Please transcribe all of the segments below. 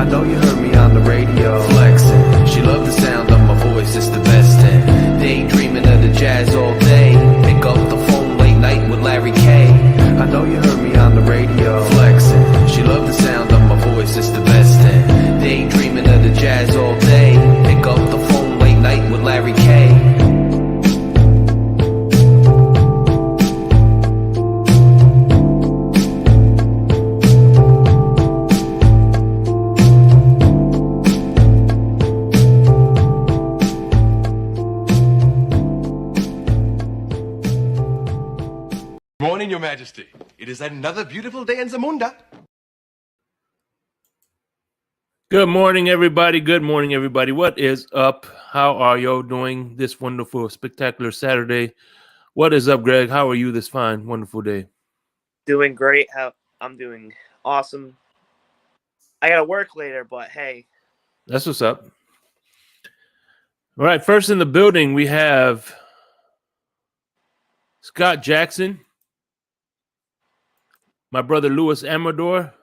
I know you heard me on the radio. Flexing, she loved the sound of my voice, it's the best thing. Daydreaming of the jazz all day. Pick up the phone late night with Larry K. I know you heard me on the radio. Flexing, she loved the sound of my voice, it's the best thing. Daydreaming of the jazz all day. Pick up the phone late night with Larry K. Morning, Your Majesty. It is another beautiful day in Zamunda. Good morning, everybody. Good morning, everybody. What is up? How are y'all doing this wonderful, spectacular Saturday? What is up, Greg? How are you this fine, wonderful day? Doing great. I'm doing awesome. I gotta work later, but hey. That's what's up. All right, first in the building, we have Scott Jackson, my brother Louis Amador,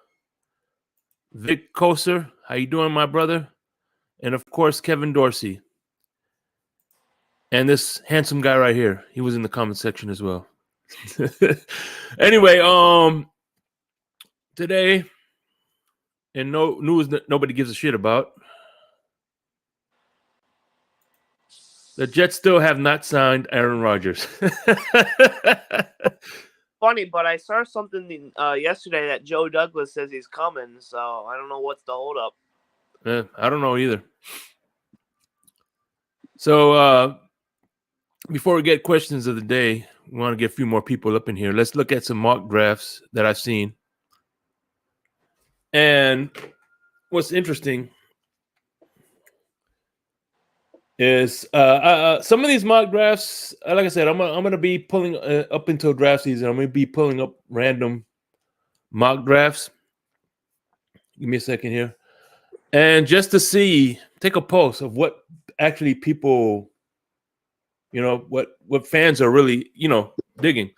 Vic Koser. How you doing, my brother? And of course, Kevin Dorsey. And this handsome guy right here. He was in the comment section as well. Anyway, today, and no news that nobody gives a shit about, the Jets still have not signed Aaron Rodgers. Funny, but I saw something yesterday that Joe Douglas says he's coming, so I don't know what's the holdup. I don't know either. So before we get questions of the day, we want to get a few more people up in here. Let's look at some mock drafts that I've seen. And what's interesting is some of these mock drafts, like I said, I'm gonna be pulling up until draft season. I'm gonna be pulling up random mock drafts. Give me a second here, and just to see, take a pulse of what actually people, what fans are really, digging.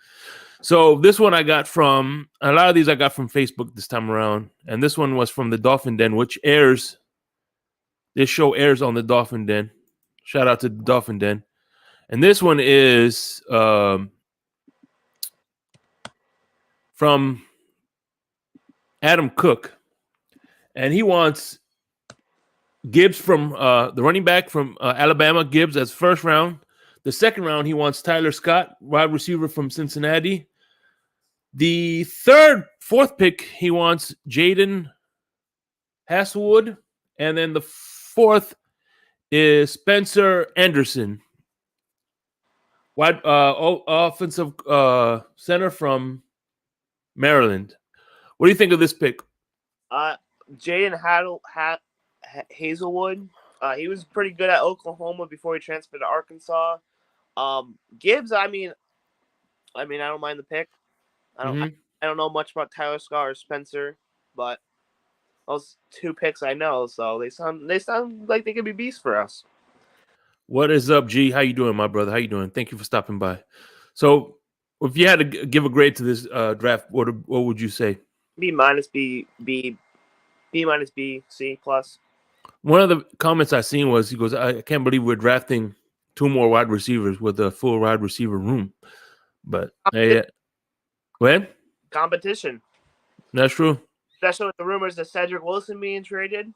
So this one I got from a lot of these I got from Facebook this time around, and this one was from the Dolphin Den, which airs. This show airs on the Dolphin Den. Shout out to the Dolphin Den. And this one is from Adam Cook. And he wants Gibbs from the running back from Alabama, Gibbs as first round. The second round, he wants Tyler Scott, wide receiver from Cincinnati. The fourth pick, he wants Jaden Hasselwood. And then the fourth is Spencer Anderson, wide offensive center from Maryland. What do you think of this pick? Jaden Hazelwood. He was pretty good at Oklahoma before he transferred to Arkansas. Gibbs, I mean, I don't mind the pick. I don't know much about Tyler Scott or Spencer, but those two picks I know, so they sound like they could be beasts for us. What is up, G? How you doing, my brother? How you doing? Thank you for stopping by. So, if you had to give a grade to this draft, what would you say? B minus, B minus, B, C plus. One of the comments I seen was, he goes, I can't believe we're drafting two more wide receivers with a full wide receiver room. But hey, go ahead. Competition. That's true. Especially with the rumors of Cedric Wilson being traded.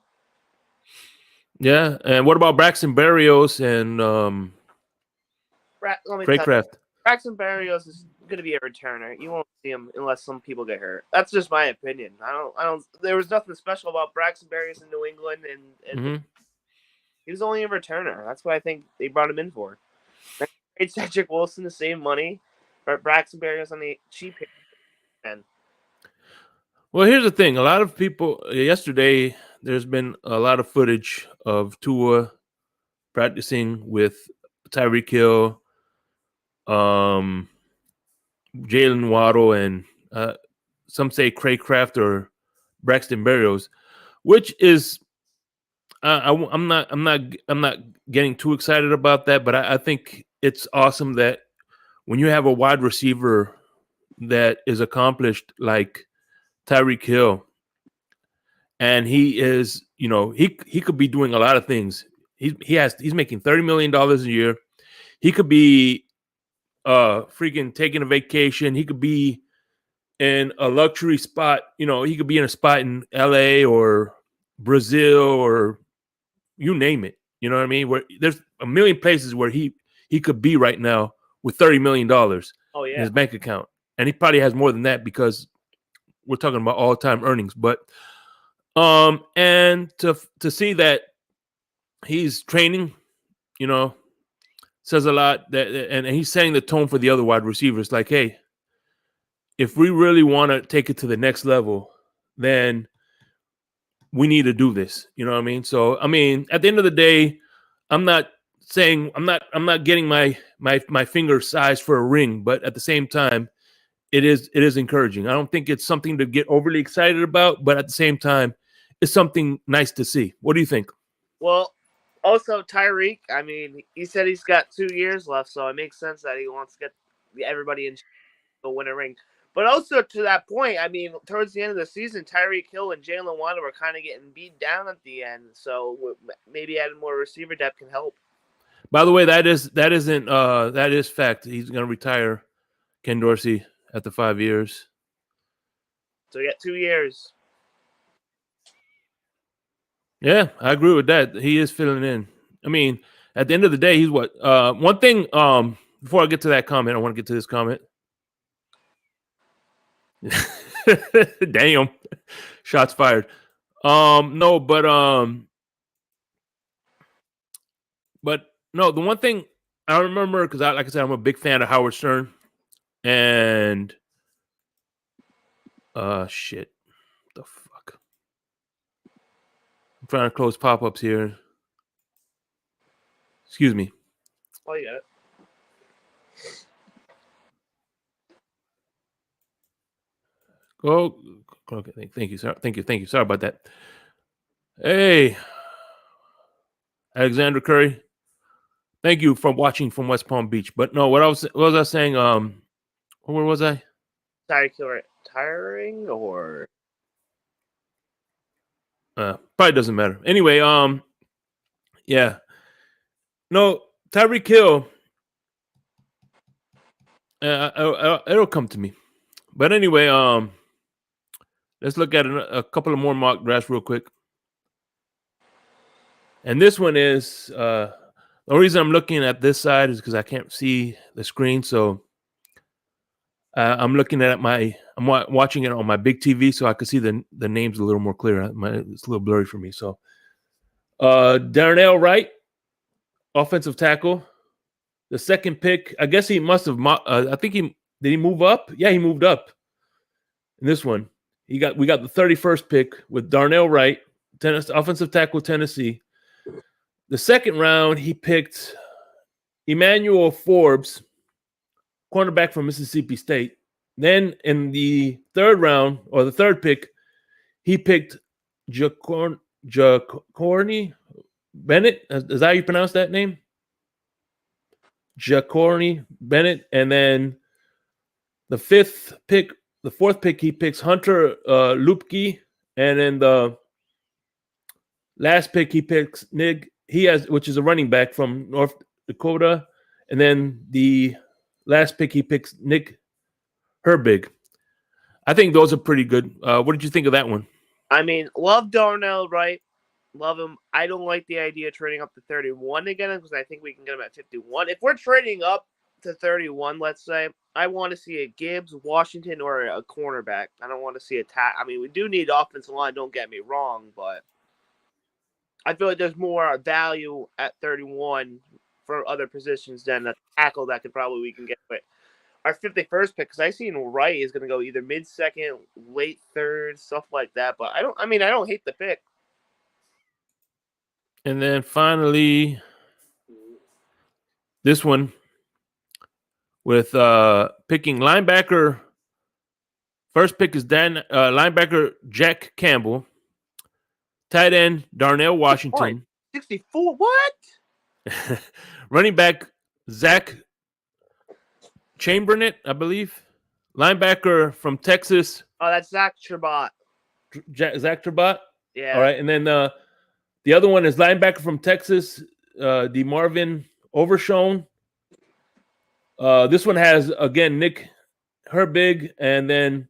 Yeah, and what about Braxton Berrios and Craycraft? Braxton Berrios is going to be a returner. You won't see him unless some people get hurt. That's just my opinion. I don't. There was nothing special about Braxton Berrios in New England, and he was only a returner. That's what I think they brought him in for. They paid Cedric Wilson the same money, but Braxton Berrios on the cheap end. Well, here's the thing. A lot of people yesterday, there's been a lot of footage of Tua practicing with Tyreek Hill, Jalen Waddle, and some say Craycraft or Braxton Berrios, which is I'm not getting too excited about that, but I think it's awesome that when you have a wide receiver that is accomplished like Tyreek Hill, and he is, he could be doing a lot of things. He's making $30 million a year. He could be freaking taking a vacation. He could be in a luxury spot. He could be in a spot in LA or Brazil or you name it. You know what I mean? Where there's a million places where he could be right now with $30 million in his bank account. And he probably has more than that because we're talking about all-time earnings. But and to see that he's training, says a lot. And he's setting the tone for the other wide receivers. Like, hey, if we really want to take it to the next level, then we need to do this. You know what I mean? So, I mean, at the end of the day, I'm not saying I'm not getting my finger sized for a ring, but at the same time, it is encouraging. I don't think it's something to get overly excited about, but at the same time, it's something nice to see. What do you think? Well, also Tyreek, I mean, he said he's got 2 years left, so it makes sense that he wants to get everybody in to win a ring. But also to that point, I mean, towards the end of the season, Tyreek Hill and Jalen Waddle were kind of getting beat down at the end. So maybe adding more receiver depth can help. By the way, that is fact. He's going to retire, Ken Dorsey, after 5 years. So he got 2 years. Yeah, I agree with that. He is filling in. I mean, at the end of the day, he's what? One thing. Before I get to that comment, I want to get to this comment. Damn, shots fired. No, but no. The one thing I remember, because like I said, I'm a big fan of Howard Stern, and shit, the fuck. I'm trying to close pop-ups here. Excuse me. Oh, you got it. Go. Okay, thank you, sir. Thank you. Sorry about that. Hey, Alexander Curry. Thank you for watching from West Palm Beach. But no, what was I saying? Where was I? Tiring or probably doesn't matter. Anyway, yeah. No, Tyreek Hill. It'll come to me. But anyway, let's look at a couple of more mock drafts real quick. And this one is the reason I'm looking at this side is because I can't see the screen, so I'm looking at I'm watching it on my big TV, so I can see the names a little more clear. It's a little blurry for me. So, Darnell Wright, offensive tackle, the second pick. I guess he must have. I think did he move up? Yeah, he moved up. In this one, we got the 31st pick with Darnell Wright, offensive tackle, Tennessee. The second round, he picked Emmanuel Forbes, cornerback from Mississippi State. Then in the third round, or the third pick, he picked Jacorny Bennett. Is that how you pronounce that name? Jacorny Bennett. And then the fourth pick, he picks Hunter Lupke. And then the last pick, he picks Nig. Which is a running back from North Dakota. And then the last pick, he picks Nick Herbig. I think those are pretty good. What did you think of that one? I mean, love Darnell Wright. Love him. I don't like the idea of trading up to 31 again because I think we can get him at 51. If we're trading up to 31, let's say, I want to see a Gibbs, Washington, or a cornerback. I don't want to see a I mean, we do need offensive line, don't get me wrong, but I feel like there's more value at 31 for other positions than a tackle that we can get. But our 51st pick, because I seen Wright is going to go either mid-second, late third, stuff like that. But I don't hate the pick. And then finally, this one with picking linebacker. First pick is linebacker Jack Campbell. Tight end Darnell Washington. 64. What? Running back Zach Chamberlain, I believe. Linebacker from Texas. Oh, that's Zach Chabot. Zach Chabot. Yeah. All right, and then the other one is linebacker from Texas, DeMarvin Overshown. This one has again Nick Herbig, and then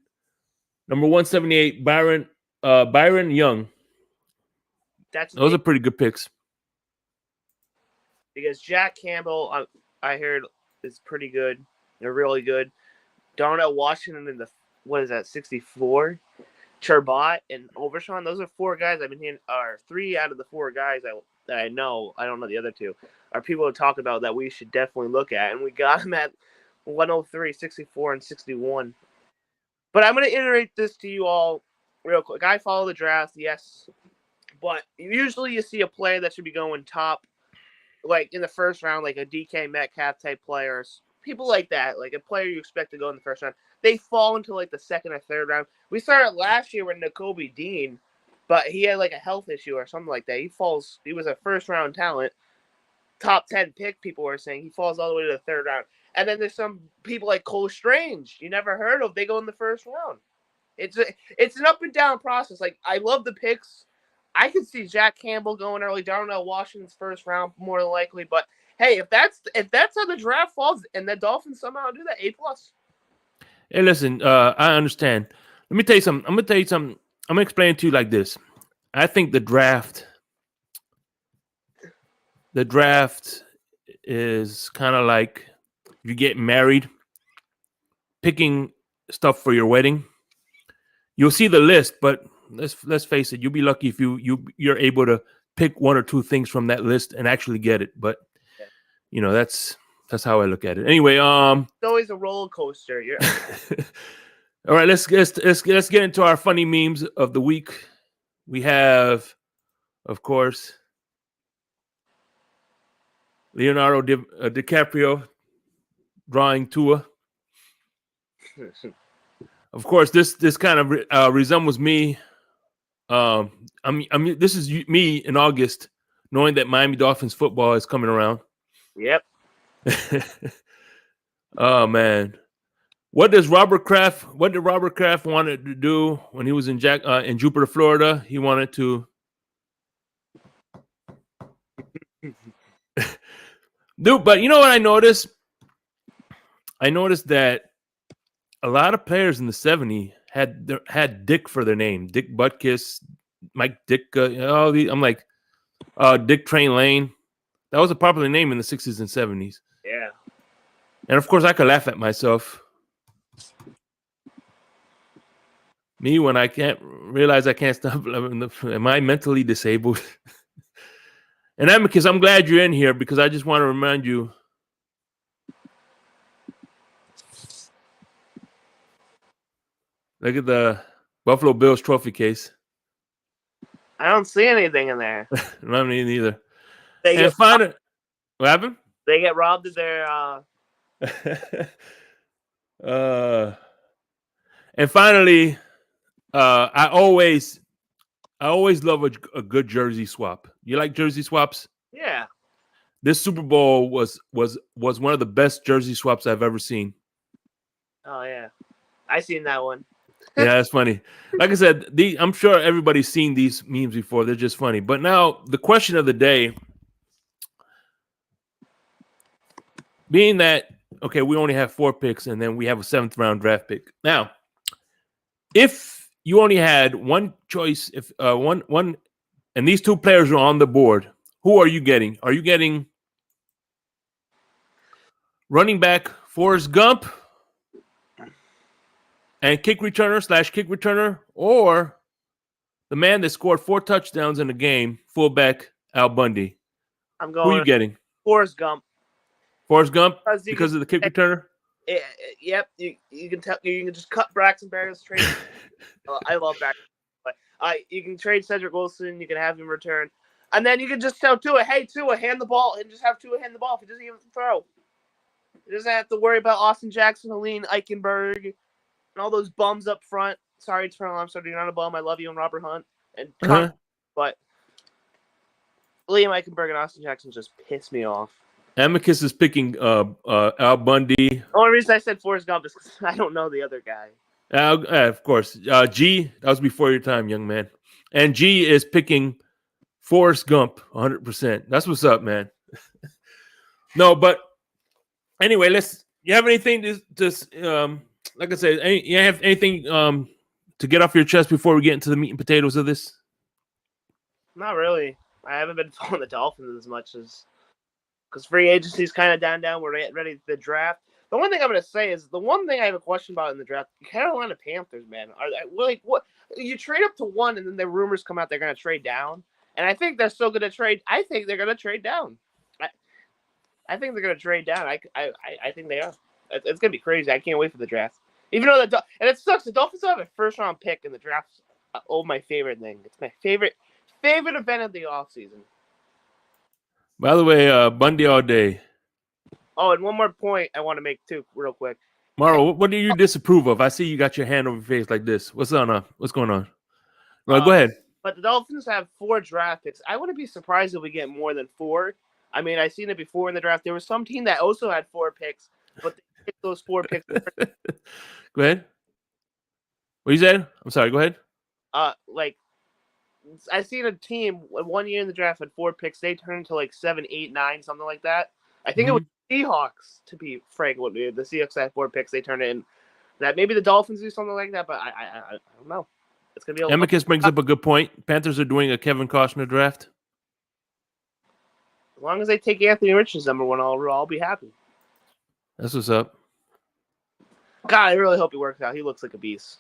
number 178 Byron Young. Those are pretty good picks. Because Jack Campbell, I heard, is pretty good. They're really good. Darnell Washington in the, what is that, 64? Charbot and Overshawn. Those are four guys I've been hearing, are three out of the four guys that I know. I don't know the other two. Are people to talk about that we should definitely look at. And we got them at 103, 64, and 61. But I'm going to iterate this to you all real quick. I follow the draft, yes. But usually you see a player that should be going top, like in the first round, like a DK Metcalf type players, people like that, like a player you expect to go in the first round. They fall into like the second or third round. We started last year with Nakobe Dean, but he had like a health issue or something like that. He was a first round talent, top 10 pick. People were saying he falls all the way to the third round. And then there's some people like Cole Strange, you never heard of. They go in the first round. It's an up and down process. Like, I love the picks. I could see Jack Campbell going early, Darnell Washington's first round more than likely. But hey, if that's how the draft falls, and the Dolphins somehow do that, A+. Hey, listen, I understand. Let me tell you something. I'm gonna explain it to you like this. I think the draft is kind of like you get married, picking stuff for your wedding. You'll see the list, but let's face it, you'll be lucky if you're able to pick one or two things from that list and actually get it. But you know, that's how I look at it. Anyway, it's always a roller coaster. All right, let's get into our funny memes of the week. We have, of course, Leonardo DiCaprio drawing Tua. Of course, this kind of resembles me. This is me in August, knowing that Miami Dolphins football is coming around. Yep. Oh man, what did Robert Kraft wanted to do when he was in Jupiter, Florida? He wanted to do, but you know what I noticed? I noticed that a lot of players in the '70s had Dick for their name. Dick Butkus, Mike Dick. I'm like, Dick Train Lane. That was a popular name in the '60s and '70s. Yeah. And of course, I could laugh at myself. Me when I can't realize I can't stop. Am I mentally disabled? And Amicus, I'm glad you're in here because I just want to remind you. Look at the Buffalo Bills trophy case. I don't see anything in there. Not me neither. What happened? They get robbed of their. And finally, I always love a good jersey swap. You like jersey swaps? Yeah. This Super Bowl was one of the best jersey swaps I've ever seen. Oh yeah, I seen that one. Yeah, that's funny. Like I said, I'm sure everybody's seen these memes before. They're just funny. But now the question of the day, being that, okay, we only have 4 picks and then we have a 7th round draft pick. Now, if you only had one choice, if one and these 2 players are on the board, who are you getting? Are you getting running back Forrest Gump and kick returner, or the man that scored 4 touchdowns in a game, fullback Al Bundy? I'm going. Who are you getting? Forrest Gump. Forrest Gump because of the kick returner. Yep. You can tell. You can just cut Braxton Berrios trade. I love Braxton. But you can trade Cedric Wilson. You can have him return, and then you can just tell Tua, "Hey, Tua, hand the ball," and just have Tua hand the ball if he doesn't even throw. He doesn't have to worry about Austin Jackson, Helene Eichenberg, and all those bums up front. Sorry, Terrell, I'm sorry, you're not a bum. I love you and Robert Hunt. And but Liam Eichenberg and Austin Jackson just piss me off. Amicus is picking Al Bundy. The only reason I said Forrest Gump is because I don't know the other guy. Of course. G, that was before your time, young man. And G is picking Forrest Gump 100%. That's what's up, man. No, but anyway, you have anything like I said, you have anything to get off your chest before we get into the meat and potatoes of this? Not really. I haven't been following the Dolphins as much as because free agency is kind of down. We're ready for the draft. The one thing I'm going to say is the one thing I have a question about in the draft: Carolina Panthers, man, are like what? You trade up to 1, and then the rumors come out they're going to trade down, and I think they're still going to trade. I think they're going to trade down. I think they're going to trade down. I think they are. It's going to be crazy. I can't wait for the draft. Even though and it sucks. The Dolphins have a first-round pick in the draft. My favorite thing. It's my favorite event of the offseason. By the way, Bundy all day. Oh, and one more point I want to make too, real quick. Mauro, what do you disapprove of? I see you got your hand over your face like this. What's going on? Well, go ahead. But the Dolphins have 4 draft picks. I wouldn't be surprised if we get more than 4. I mean, I've seen it before in the draft. There was some team that also had 4 picks, but they picked those 4 picks. Go ahead. What you said? I'm sorry. Go ahead. Like I seen a team 1 year in the draft had 4 picks. They turned to like 7, 8, 9, something like that. I think it was Seahawks, to be frank. The Seahawks had 4 picks. They turned it in. That maybe the Dolphins do something like that, but I don't know. It's gonna be. Amicus brings up a good point. Panthers are doing a Kevin Costner draft. As long as they take Anthony Richards number 1, I'll be happy. That's what's up. God, I really hope he works out. He looks like a beast.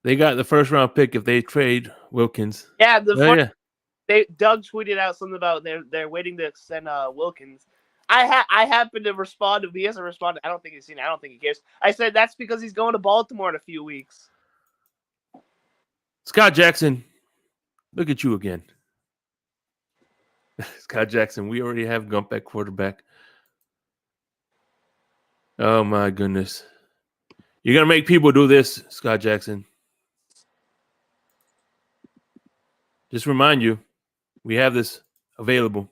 They got the first round pick if they trade Wilkins. Yeah, Yeah. Doug tweeted out something about they're waiting to extend Wilkins. I happened to respond to. He hasn't responded. I don't think he's seen it. I don't think he cares. I said that's because he's going to Baltimore in a few weeks. Scott Jackson, look at you again. Scott Jackson, we already have Gump at quarterback. Oh my goodness. You're gonna make people do this, Scott Jackson. Just remind you, we have this available.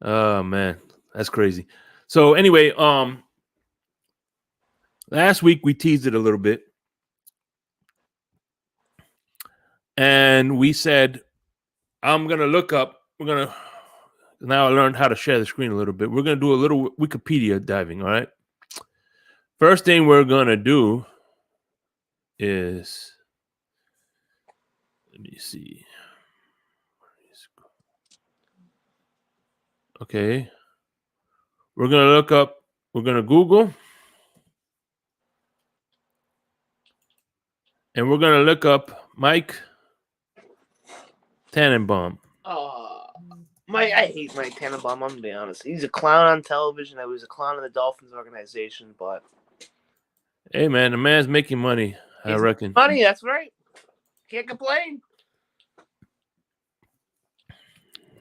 Oh man, that's crazy. So anyway, last week we teased it a little bit. And we said, I'm gonna look up, now I learned how to share the screen a little bit. We're gonna do a little Wikipedia diving, all right? First thing we're gonna do is, let me see. Okay. We're gonna Google, and we're gonna look up Mike Tannenbaum. I hate Mike Tannenbaum. I'm gonna be honest. He's a clown on television. I was a clown in the Dolphins organization, but Hey man, the man's making money. I reckon. Money, that's right. Can't complain.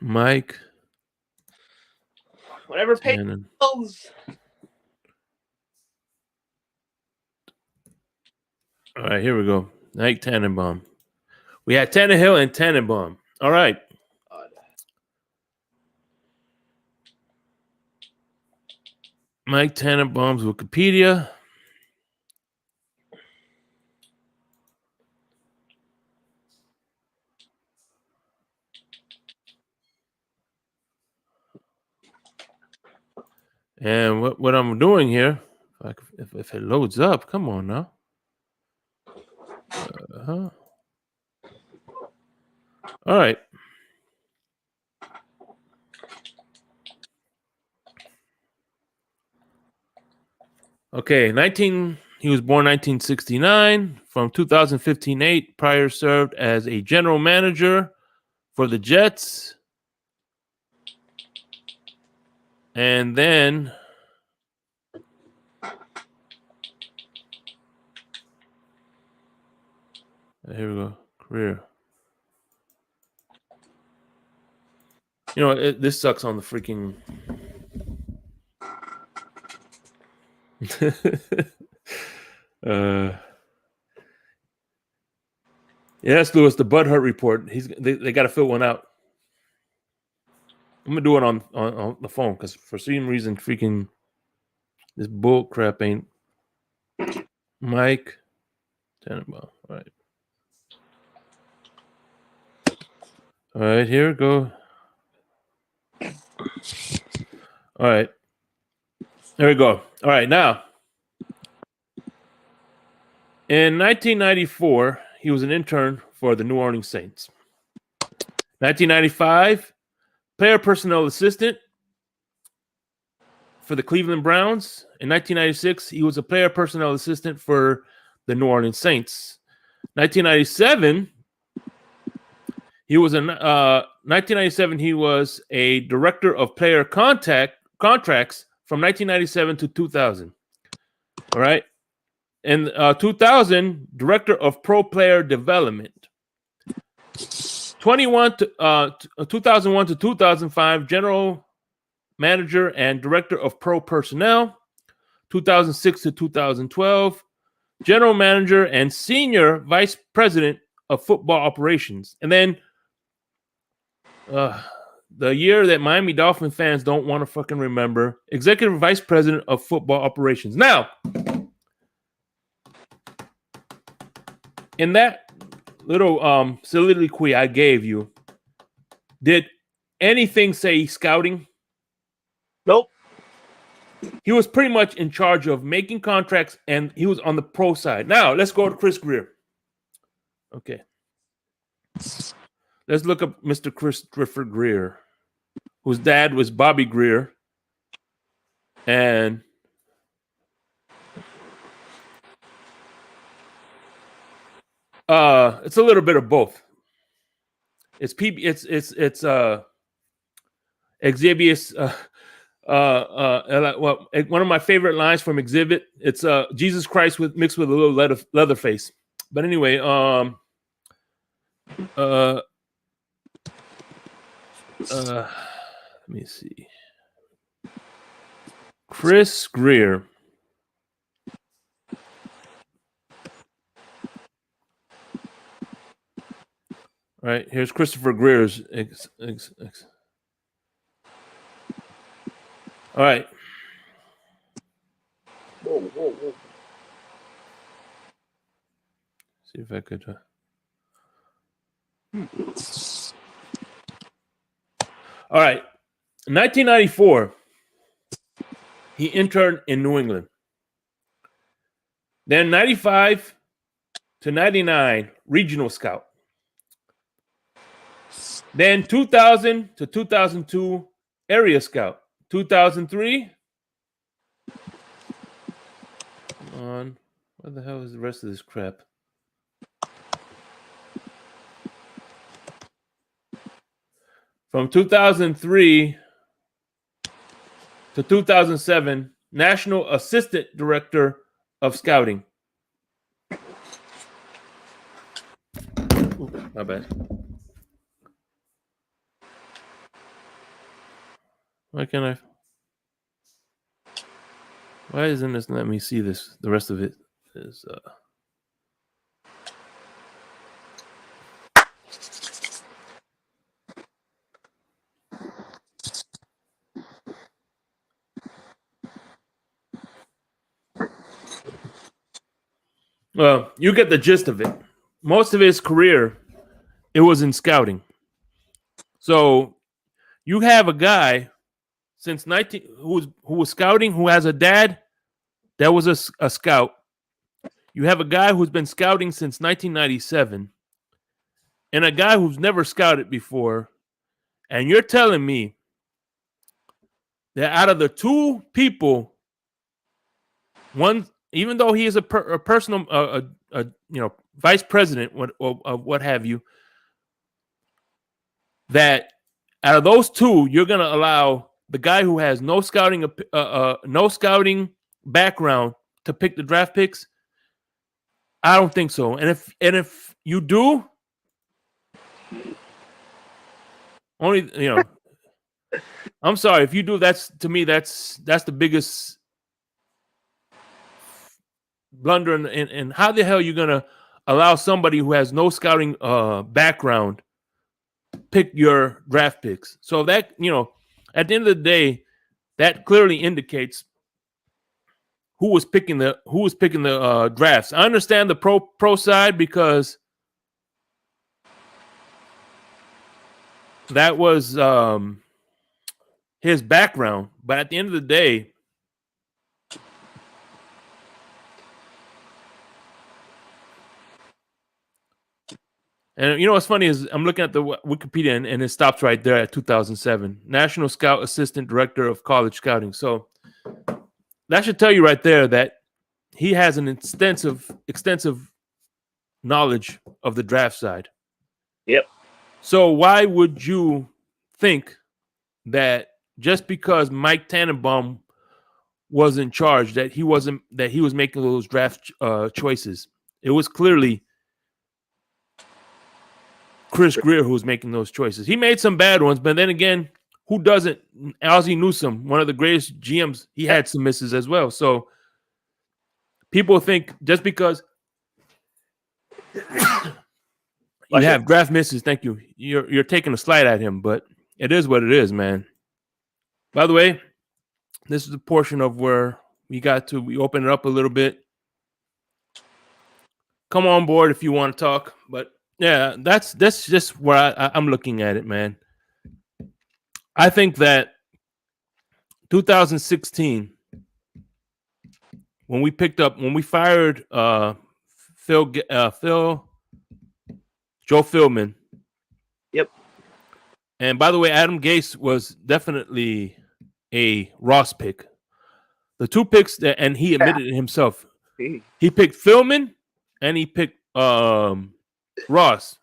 Mike. Whatever pays bills. All right, here we go. Mike Tannenbaum. We had Tannehill and Tannenbaum. All right. Mike Tannenbaum's Wikipedia. And what I'm doing here, if it loads up, come on now. All right. Okay, he was born 1969. From 2015-8, prior served as a general manager for the Jets. And then here we go. Career. You know, this sucks on the freaking. Yes, Lewis, the Bud Hurt report. They got to fill one out. I'm gonna do it on the phone because for some reason, freaking this bull crap ain't. Mike Tannenbaum. All right. All right, here we go. All right. There we go. All right, now. In 1994, he was an intern for the New Orleans Saints. 1995, player personnel assistant for the Cleveland Browns. In 1996, he was a player personnel assistant for the New Orleans Saints. 1997, he was 1997. He was a director of player contracts from 1997 to 2000. All right. In 2000, director of pro player development. 2001 to 2001 to 2005, general manager and director of pro personnel. 2006 to 2012, general manager and senior vice president of football operations. And then the year that Miami Dolphin fans don't want to fucking remember, executive vice president of football operations. Now, in that little soliloquy I gave you, did anything say scouting? Nope. He was pretty much in charge of making contracts, and he was on the pro side. Now, let's go to Chris Greer. Okay. Let's look up Mr. Christopher Greer, whose dad was Bobby Greer. And it's a little bit of both. It's Exhibius. Well, one of my favorite lines from Exhibit. It's Jesus Christ mixed with a little Leatherface. But anyway, let me see. Chris Greer. All right, here's Christopher Greer's. All right. Whoa. See if I could. All right. In 1994, he interned in New England. Then 95 to 99, regional scout. Then 2000 to 2002, area scout. 2003. Come on. What the hell is the rest of this crap? From 2003 to 2007, National Assistant Director of Scouting. Ooh, my bad. Why isn't this letting me see this? The rest of it is well, you get the gist of it. Most of his career, it was in scouting. So you have a guy since who was scouting, who has a dad that was a scout. You have a guy who's been scouting since 1997, and a guy who's never scouted before. And you're telling me that out of the two people, one, even though he is a personal, vice president, what have you, that out of those two, you're going to allow the guy who has no scouting background to pick the draft picks? I don't think so. And if you do, only I'm sorry if you do. That's, to me, that's the biggest blunder. And how the hell are you gonna allow somebody who has no scouting background pick your draft picks. So that, at the end of the day, that clearly indicates who was picking the drafts. I understand the pro side because that was his background, but at the end of the day, and what's funny is I'm looking at the Wikipedia and it stops right there at 2007, National Scout Assistant Director of College Scouting. So that should tell you right there that he has an extensive knowledge of the draft side. Yep. So why would you think that just because Mike Tannenbaum was in charge that he was making those draft choices? It was clearly Chris Greer who was making those choices. He made some bad ones, but then again, who doesn't? Ozzie Newsome, one of the greatest GMs, he had some misses as well. So people think just because you have draft misses, thank you, you're taking a slide at him, but it is what it is, man. By the way, this is the portion of where we open it up a little bit. Come on board if you want to talk, but yeah, that's just where I'm looking at it, man. I think that 2016, when we fired Joe Philman. Yep. And by the way, Adam Gase was definitely a Ross pick. The two picks and he admitted it himself. He picked Philman and he picked Ross.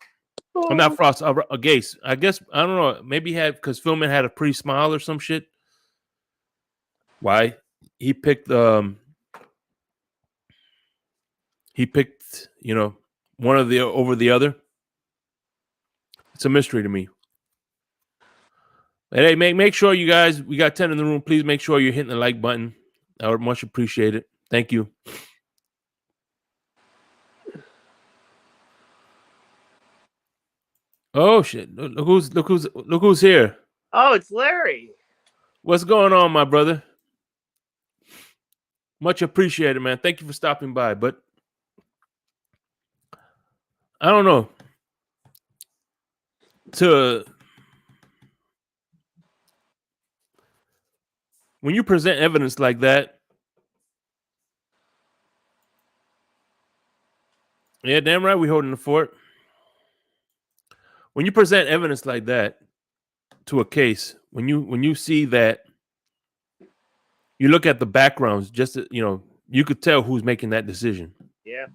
I'm not Frost, Gase. I guess, I don't know. Maybe because Philman had a pretty smile or some shit. Why? He picked one of the over the other. It's a mystery to me. But hey, make sure you guys, we got 10 in the room. Please make sure you're hitting the like button. I would much appreciate it. Thank you. Oh shit! Look who's here. Oh, it's Larry. What's going on, my brother? Much appreciated, man. Thank you for stopping by. But I don't know. When you present evidence like that, yeah, damn right we holding the fort. When you present evidence like that to a case, when you see that, you look at the backgrounds, just you could tell who's making that decision. Yeah.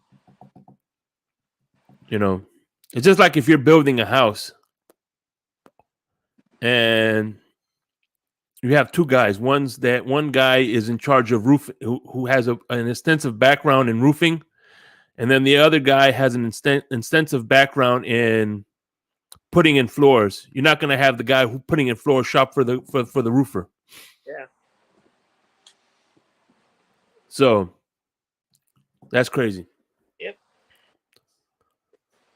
It's just like if you're building a house and you have two guys. One guy is in charge of roof, who has an extensive background in roofing, and then the other guy has an extensive background in putting in floors. You're not going to have the guy who putting in floors shop for the roofer. Yeah. So that's crazy. Yep.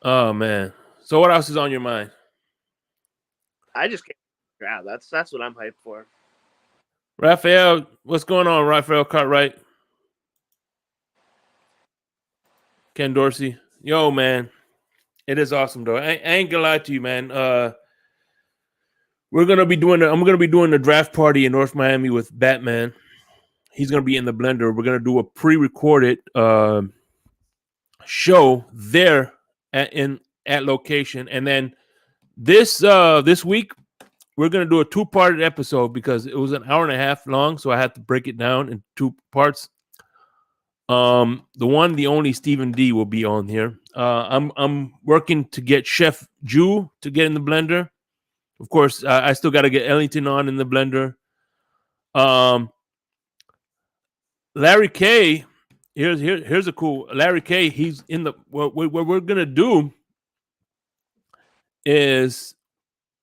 Oh man. So what else is on your mind? I just can't. Yeah, that's what I'm hyped for. Raphael, what's going on, Raphael Cartwright? Ken Dorsey. Yo, man. It is awesome, though. I ain't gonna lie to you, man. I'm gonna be doing the draft party in North Miami with Batman. He's gonna be in the blender. We're gonna do a pre-recorded show there at location, and then this week we're gonna do a 2-part episode because it was an hour and a half long, so I had to break it down in 2 parts. The only Stephen D will be on here. I'm working to get Chef Jew to get in the blender. Of course, I still got to get Ellington on in the blender. Larry K. Here's a cool Larry K. He's in the what we're gonna do is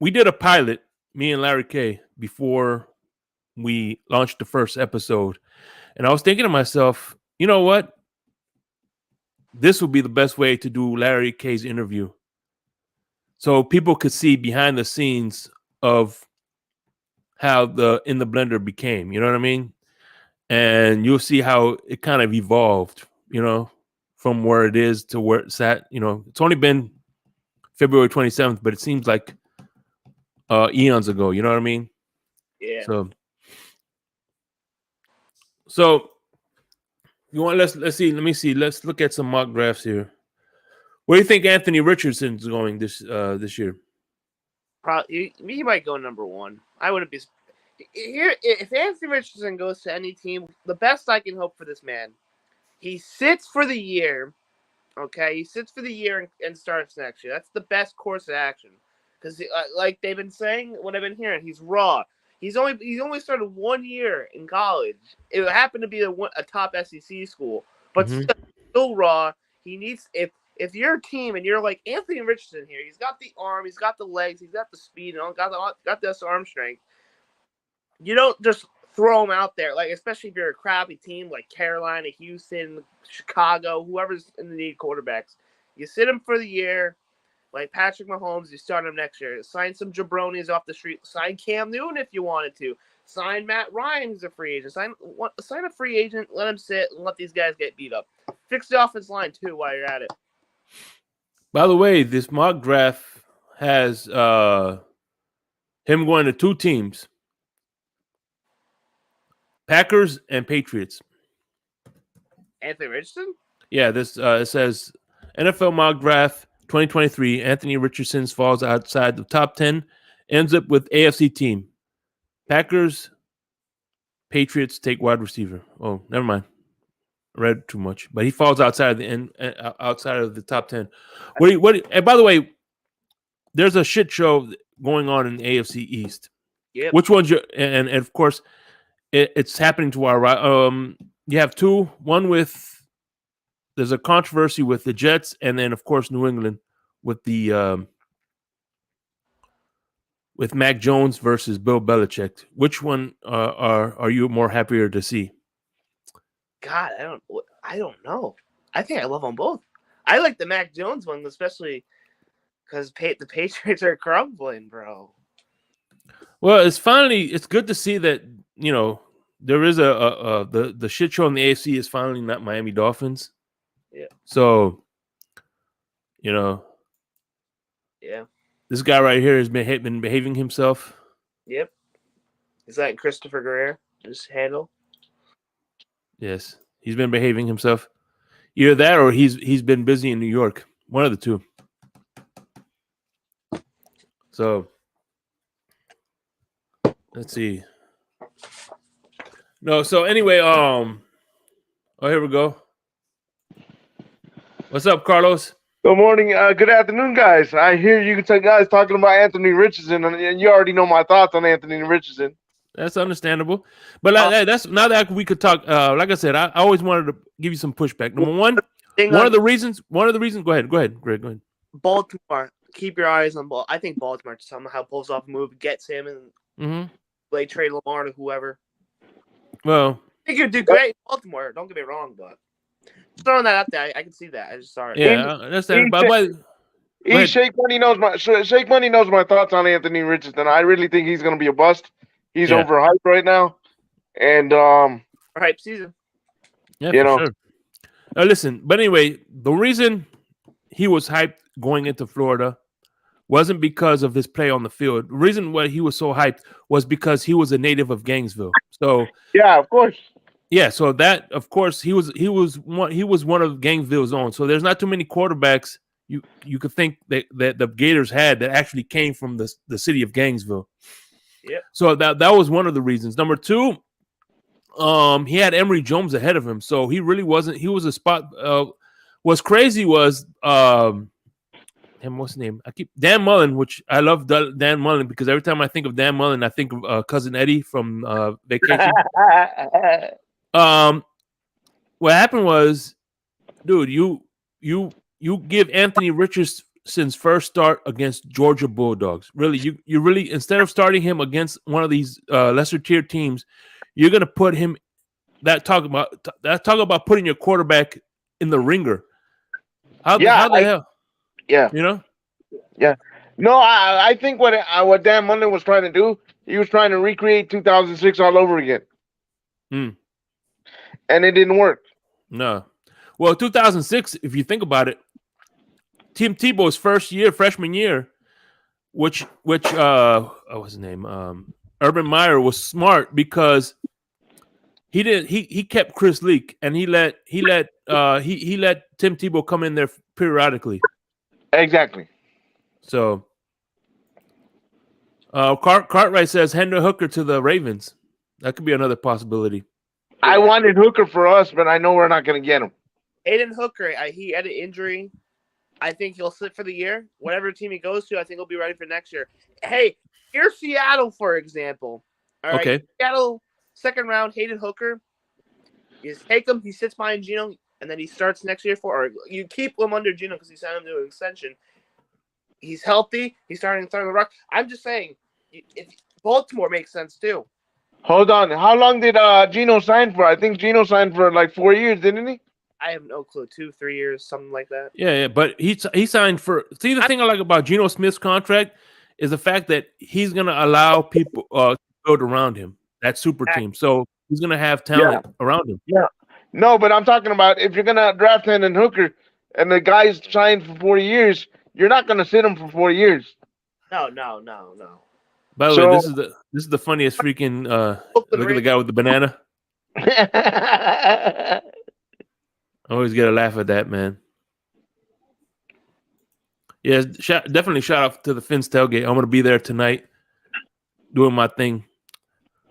we did a pilot, me and Larry K, before we launched the first episode, and I was thinking to myself, you know what? This would be the best way to do Larry K's interview. so people could see behind the scenes of how the In the Blender became. You know what I mean? And you'll see how it kind of evolved. From where it is to where it's at. It's only been February 27th, but it seems like eons ago. You know what I mean? Yeah. So you want let's see. Let me see. Let's look at some mock drafts here. Where do you think Anthony Richardson's going this year? Probably he might go number 1. I wouldn't be here if Anthony Richardson goes to any team. The best I can hope for this man, he sits for the year. Okay, he sits for the year and starts next year. That's the best course of action because, like they've been saying, what I've been hearing, he's raw. He's only started 1 year in college. It happened to be a top SEC school, but still raw. He needs if you're a team and you're like Anthony Richardson here, he's got the arm, he's got the legs, he's got the speed, and got this arm strength. You don't just throw him out there, like especially if you're a crappy team like Carolina, Houston, Chicago, whoever's in the need quarterbacks. You sit him for the year, like Patrick Mahomes. You start him next year. Sign some jabronis off the street. Sign Cam Newton if you wanted to. Sign Matt Ryan, who's a free agent. Sign a free agent. Let him sit and let these guys get beat up. Fix the offensive line too while you're at it. By the way, this mock draft has him going to 2 teams. Packers and Patriots. Anthony Richardson? Yeah, this it says NFL mock draft 2023. Anthony Richardson falls outside the top 10, ends up with AFC team. Packers, Patriots take wide receiver. Oh, never mind. I read too much, but he falls outside outside of the top 10. And by the way, there's a shit show going on in the AFC East. Yeah. Which one's your and of course it's happening to our right. You have 2. One there's a controversy with the Jets, and then of course New England with the with Mac Jones versus Bill Belichick. Which one are you more happier to see? God, I don't know. I think I love them both. I like the Mac Jones one, especially because the Patriots are crumbling, bro. Well, it's good to see that there is the shit show in the AFC is finally not Miami Dolphins. Yeah. So, yeah, this guy right here has been behaving himself. Yep. Is that Christopher Greer? Just handle. Yes, he's been behaving himself. Either that, or he's been busy in New York. One of the two. So, let's see. No, so anyway, oh, here we go. What's up, Carlos? Good morning, good afternoon, guys. I hear you guys talking about Anthony Richardson, and you already know my thoughts on Anthony Richardson. That's understandable, but that's now that we could talk. Like I said, I always wanted to give you some pushback. Number one, one of the reasons. Go ahead, Greg. Go ahead. Baltimore. Keep your eyes on ball. I think Baltimore somehow pulls off a move, gets him, and they trade Lamar to whoever. Well, I think you'd do great in Baltimore. Don't get me wrong, but just throwing that out there, I can see that. I just saw it. Yeah, that's that. Shake Money knows my thoughts on Anthony Richardson. I really think he's going to be a bust. He's overhyped right now, and hype season. Yeah, for sure. Listen, but anyway, the reason he was hyped going into Florida wasn't because of his play on the field. The reason why he was so hyped was because he was a native of Gainesville. So yeah, of course. Yeah, so that of course he was one of Gainesville's own. So there's not too many quarterbacks you could think that the Gators had that actually came from the city of Gainesville. Yeah. So that was one of the reasons. Number two, he had Emory Jones ahead of him, so he really wasn't. He was a spot. What's crazy was what's his name? Dan Mullen, which I love Dan Mullen because every time I think of Dan Mullen, I think of Cousin Eddie from Vacation. What happened was, dude, you give Anthony Richardson's first start against Georgia Bulldogs. Really, you really, instead of starting him against one of these lesser tier teams, you're gonna put him. Talk about putting your quarterback in the ringer. How the hell? Yeah. You know? Yeah. No, I think what Dan Mullen was trying to do, he was trying to recreate 2006 all over again, Mm, and it didn't work. no. Well, 2006, if you think about it, Tim Tebow's first year, freshman year, which what's his name? Urban Meyer was smart because he kept Chris Leak and he let Tim Tebow come in there periodically. Exactly. So Cartwright says Hendon Hooker to the Ravens. That could be another possibility. I wanted Hooker for us, but I know we're not going to get him. Hayden Hooker, he had an injury. I think he'll sit for the year. Whatever team he goes to, I think he'll be ready for next year. Hey, here's Seattle, for example. All right, Okay. Seattle, second round, Hayden Hooker. You just take him, he sits behind Gino, and then he starts next year or you keep him under Gino because he signed him to an extension. He's healthy. He's starting to throw the rock. I'm just saying, if Baltimore makes sense too. Hold on. How long did Gino sign for? I think Gino signed for like 4 years, didn't he? I have no clue. 2-3 years, something like that. Yeah, but he signed for. See, the thing I like about Geno Smith's contract is the fact that he's going to allow people to build around him. That super team. So he's going to have talent around him. Yeah. No, but I'm talking about if you're going to draft Hendon Hooker and the guy's signed for 4 years, you're not going to sit him for 4 years. No. By the way, this is the funniest freaking. Look at the guy with the banana. I always get a laugh at that, man. Yeah, definitely shout out to the Fins tailgate. I'm going to be there tonight doing my thing.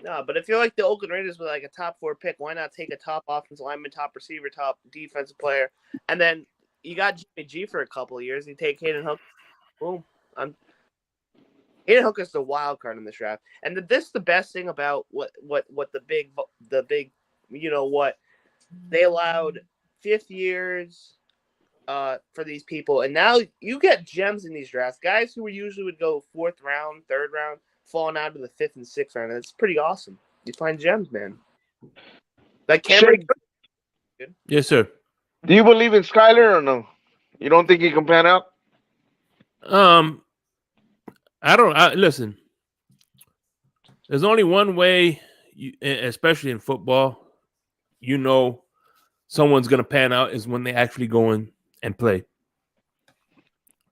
No, but if you're like the Oakland Raiders with like a top 4 pick, why not take a top offensive lineman, top receiver, top defensive player, and then you got Jimmy G for a couple of years. You take Hayden Hooker. Boom. Hayden Hooker's the wild card in this draft, and this is the best thing about what the big they allowed 5th years for these people, and now you get gems in these drafts. Guys who usually would go 4th round, 3rd round, falling out of the 5th and 6th round. It's pretty awesome. You find gems, man. Like Cameron. Yes, sir. Do you believe in Skyler or no? You don't think he can pan out? I don't. Listen. There's only one way, especially in football, someone's gonna pan out is when they actually go in and play.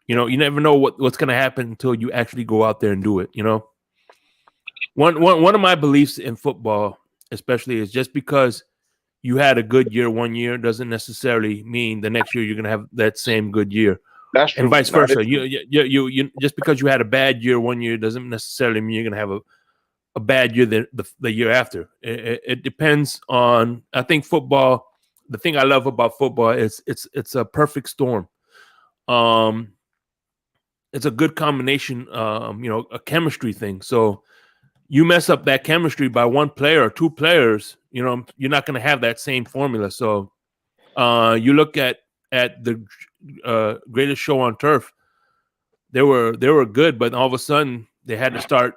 You never know what's gonna happen until you actually go out there and do it. One of my beliefs in football, especially, is just because you had a good year one year doesn't necessarily mean the next year you're gonna have that same good year. That's true. And vice versa. You just because you had a bad year one year doesn't necessarily mean you're gonna have a bad year the year after. It depends on. I think football. The thing I love about football is it's a perfect storm. It's a good combination. A chemistry thing. So you mess up that chemistry by one player or 2 players, you're not going to have that same formula. So you look at the greatest show on turf. They were good, but all of a sudden they had to start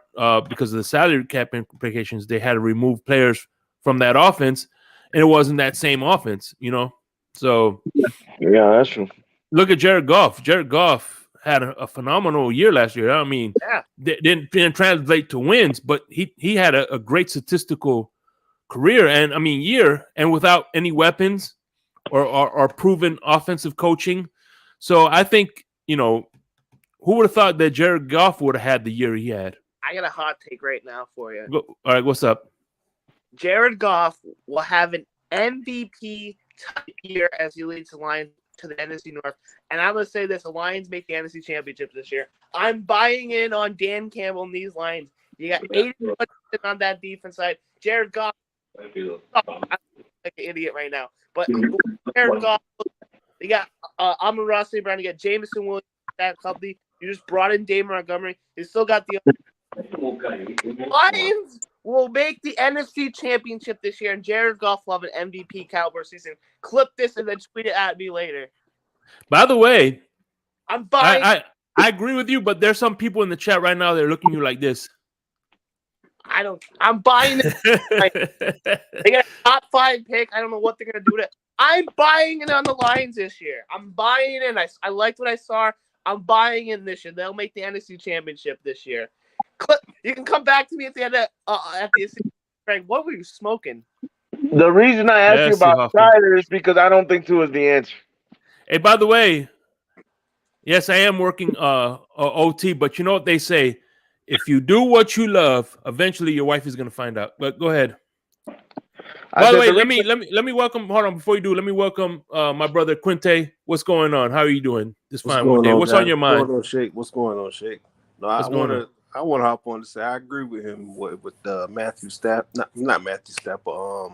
because of the salary cap implications. They had to remove players from that offense, and it wasn't that same offense, So yeah, that's true. Look at Jared Goff. Jared Goff had a phenomenal year last year. I mean, didn't translate to wins, but he had a great statistical career year, and without any weapons or proven offensive coaching. So I think, who would have thought that Jared Goff would have had the year he had? I got a hot take right now for you. All right, what's up? Jared Goff will have an MVP type year as he leads the Lions to the NFC North. And I'm going to say this, the Lions make the NFC Championship this year. I'm buying in on Dan Campbell and these Lions. You got 81% on that defense side. Jared Goff. I'm like an idiot right now. But Jared Goff, you got Amon-Ra St. Brown, you got Jameson Williams, that company. You just brought in Dave Montgomery. You still got the Lions will make the NFC Championship this year, and Jared Goff will have an MVP caliber season. Clip this and then tweet it at me later. By the way, I'm buying. I agree with you, but there's some people in the chat right now that are looking at you like this. I'm buying it. They got a top 5 pick. I don't know what they're gonna do to it. I'm buying it on the Lions this year. I'm buying it in. I liked what I saw. I'm buying in this year. They'll make the NFC Championship this year. You can come back to me at the end of Frank. What were you smoking? The reason I asked you Yes, about Hoffman. Tyler is because I don't think Tua is the answer. Hey, by the way, yes, I am working OT, but you know what they say: if you do what you love, eventually your wife is going to find out. But go ahead. By the way, let me welcome. Hold on, before you do, let me welcome my brother Quinte. What's going on? How are you doing this fine one day? What's on your mind? What's going on, Shake? What's going on, Shake? No, What's going on? I want to hop on to say I agree with him with Matthew Stapp. Not Matthew Stapp, but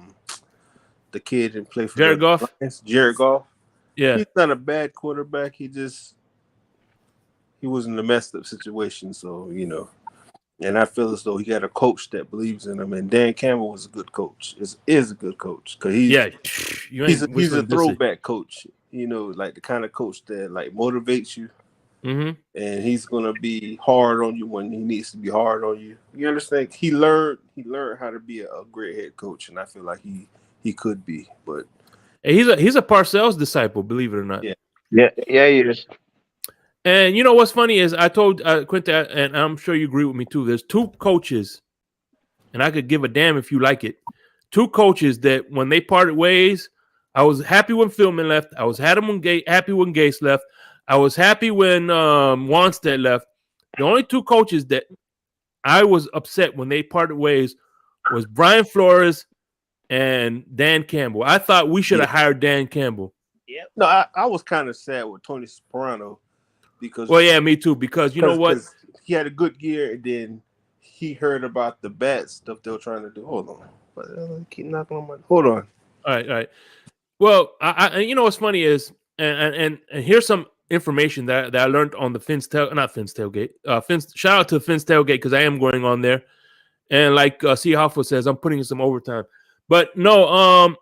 the kid that played for Jared Goff. Lions, Jared Goff. Yeah, He's not a bad quarterback. He was in a messed up situation, so And I feel as though he got a coach that believes in him. And Dan Campbell was a good coach. Is a good coach because he's a throwback coach. Like the kind of coach that like motivates you. Mm-hmm. And he's gonna be hard on you when he needs to be hard on you. You understand? He learned how to be a great head coach, and I feel like he could be. But hey, he's a Parcells disciple, believe it or not. Yeah, he is. And you know what's funny is I told Quinte, and I'm sure you agree with me too. There's two coaches, and I could give a damn if you like it. Two coaches that when they parted ways, I was happy when Philman left. I was happy when Gase left. I was happy when Wanstead left. The only two coaches that I was upset when they parted ways was Brian Flores and Dan Campbell. I thought we should have hired Dan Campbell. Yeah. No, I was kind of sad with Tony Soprano because. Well, yeah, me too. Because you know what? He had a good year, and then he heard about the bad stuff they were trying to do. Hold on, but keep knocking on my. Hold on. All right. Well, I you know what's funny is, and here's some information that I learned on the shout out to Finn's tailgate because I am going on there, and like C. Hoffa says, I'm putting in some overtime. But no,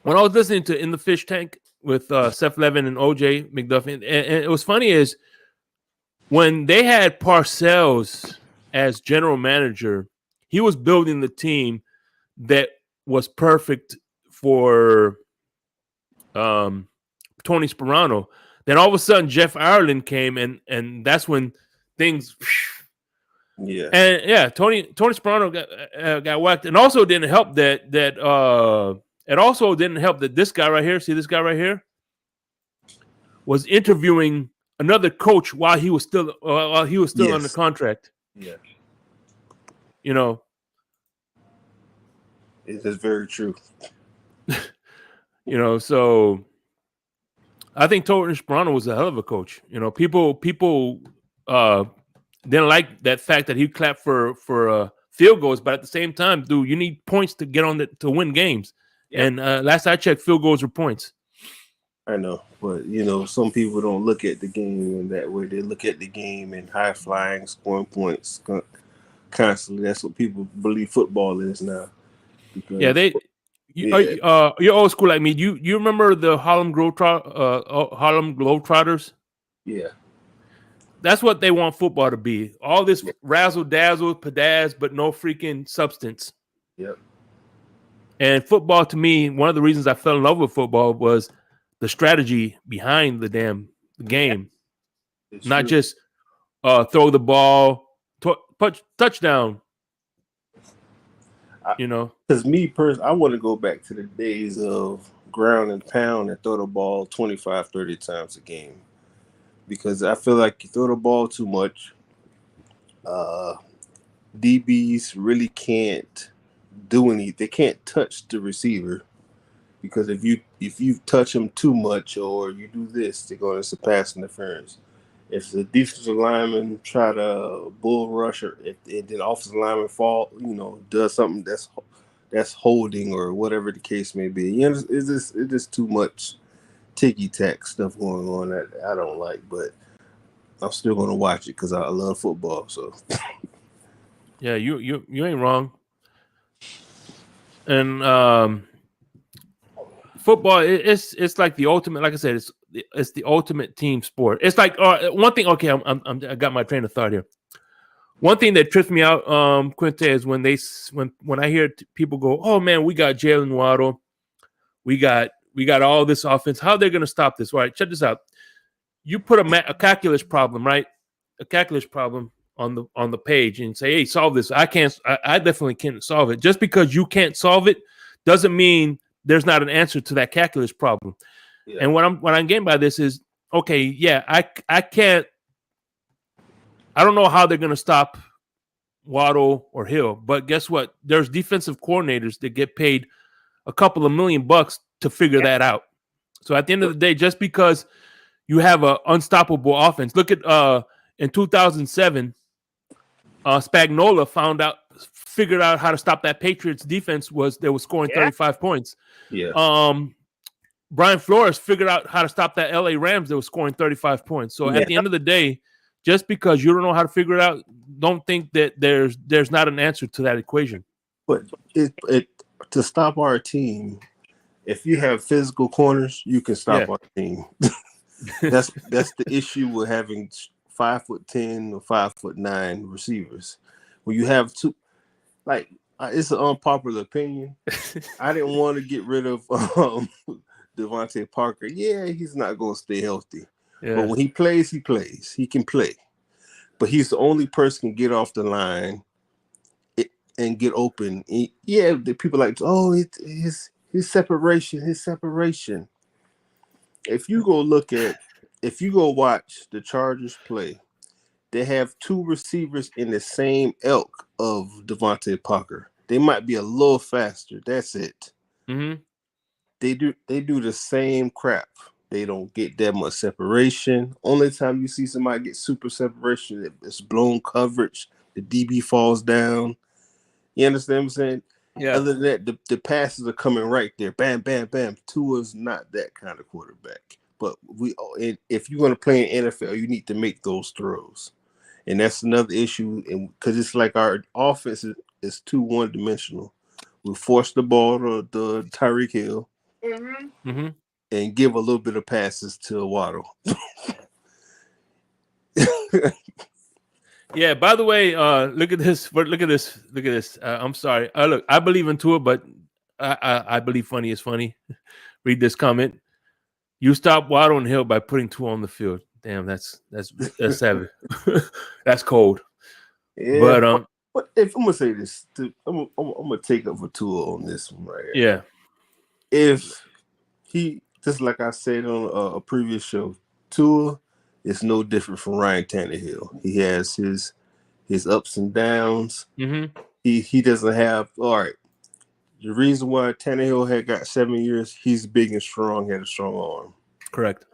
when I was listening to In the Fish Tank with Seth Levin and OJ McDuffie, and it was funny is when they had Parcells as general manager, he was building the team that was perfect for Tony Sperano. Then all of a sudden Jeff Ireland came and that's when things Tony Sperano got whacked. And also didn't help that this guy right here, see this guy right here, was interviewing another coach while he was still under contract. Yeah. It is very true. So I think Tony Sperano was a hell of a coach. People didn't like that fact that he clapped for field goals, but at the same time, dude, you need points to get on to win games. Yeah. And last I checked, field goals were points. I know, but some people don't look at the game in that way. They look at the game in high flying, scoring points constantly. That's what people believe football is now. You're old school like me. You remember the Harlem Globetrotters? Yeah. That's what they want football to be. All this razzle dazzle, pizzazz, but no freaking substance. Yep. And football, to me, one of the reasons I fell in love with football was the strategy behind the damn game. It's not true. Just throw the ball, touchdown. Because me personally, I want to go back to the days of ground and pound and throw the ball 25, 30 times a game. Because I feel like you throw the ball too much, DBs really can't do anything. They can't touch the receiver because if you touch them too much or you do this, they're going to pass interference. If the defensive lineman try to bull rush or if the offensive lineman does something that's holding or whatever the case may be, it's just too much ticky-tack stuff going on that I don't like, but I'm still going to watch it because I love football. So, yeah, you ain't wrong. And football, it's like the ultimate. Like I said, it's the ultimate team sport. It's like one thing. Okay, I got my train of thought here. One thing that trips me out, Quinte, is when I hear people go, "Oh man, we got Jalen Waddle, we got all this offense. How are they going to stop this?" All right, check this out. you put a calculus problem, right? A calculus problem on the page and say, hey, solve this. I definitely can't solve it. Just because you can't solve it doesn't mean there's not an answer to that calculus problem. Yeah. And what I'm getting by this is, okay, yeah, I don't know how they're gonna stop Waddle or Hill, but guess what? There's defensive coordinators that get paid a couple of $1 million to figure that out. So at the end of the day, just because you have an unstoppable offense, look at in 2007, Spagnuolo figured out how to stop that Patriots defense was scoring 35 points. Yeah. Brian Flores figured out how to stop that LA Rams that was scoring 35 points. So at the end of the day, just because you don't know how to figure it out, don't think that there's not an answer to that equation. But to stop our team, if you have physical corners, you can stop our team. That's the issue with having 5'10" or 5'9" receivers. When you have two, like it's an unpopular opinion. I didn't want to get rid of Devontae Parker. Yeah, he's not going to stay healthy. Yeah. But when he plays, he plays. He can play. But he's the only person who can get off the line and get open. The people like, oh, his separation. If you go watch the Chargers play, they have two receivers in the same ilk of Devontae Parker. They might be a little faster. That's it. Mm-hmm. They do the same crap. They don't get that much separation. Only time you see somebody get super separation, it's blown coverage. The DB falls down. You understand what I'm saying? Yeah. Other than that, the passes are coming right there. Bam, bam, bam. Tua's not that kind of quarterback. But if you're going to play in NFL, you need to make those throws. And that's another issue, because it's like our offense is too one-dimensional. We force the ball to Tyreek Hill. Mm-hmm. Mm-hmm. And give a little bit of passes to Waddle. Yeah. By the way, look at this. Look at this. I'm sorry. Look, I believe in Tua, but I believe funny is funny. Read this comment. You stop Waddle and Hill by putting Tua on the field. Damn, that's savage. That's cold. Yeah. But if I'm gonna say this, I'm gonna take up for Tua on this one right here. Yeah. If he, just like I said on a previous show, Tua is no different from Ryan Tannehill. He has his ups and downs. Mm-hmm. He doesn't have, all right. The reason why Tannehill had got 7 years, he's big and strong, had a strong arm. Correct.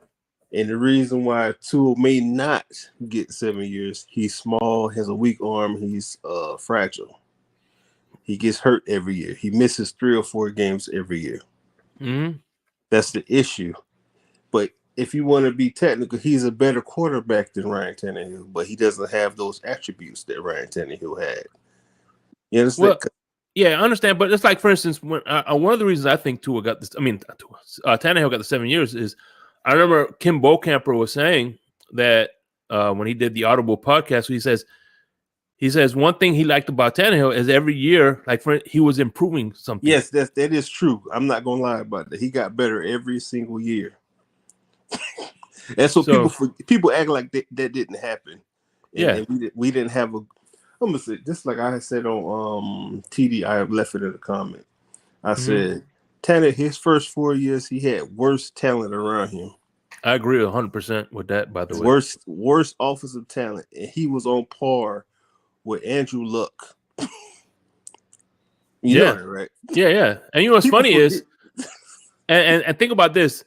And the reason why Tua may not get 7 years, he's small, has a weak arm, he's fragile. He gets hurt every year. He misses 3 or 4 games every year. Mm-hmm. That's the issue. But if you want to be technical, he's a better quarterback than Ryan Tannehill, but he doesn't have those attributes that Ryan Tannehill had. You understand? Well, yeah, I understand. But it's like, for instance, when one of the reasons I think Tua got this, Tannehill got the 7 years is, I remember Kim Bokamper was saying that when he did the Audible podcast, he says one thing he liked about Tannehill is every year, he was improving something. Yes, that is true. I'm not gonna lie about that. He got better every single year. That's what people act like that didn't happen. And we didn't have I'm gonna say, just like I said on TD, I left it in a comment. I said Tannehill, his first 4 years, he had worse talent around him. I agree 100% with that. By the way, worst offensive talent, and he was on par with Andrew Luck. You know that, right? Yeah. And you know what's funny is, and think about this: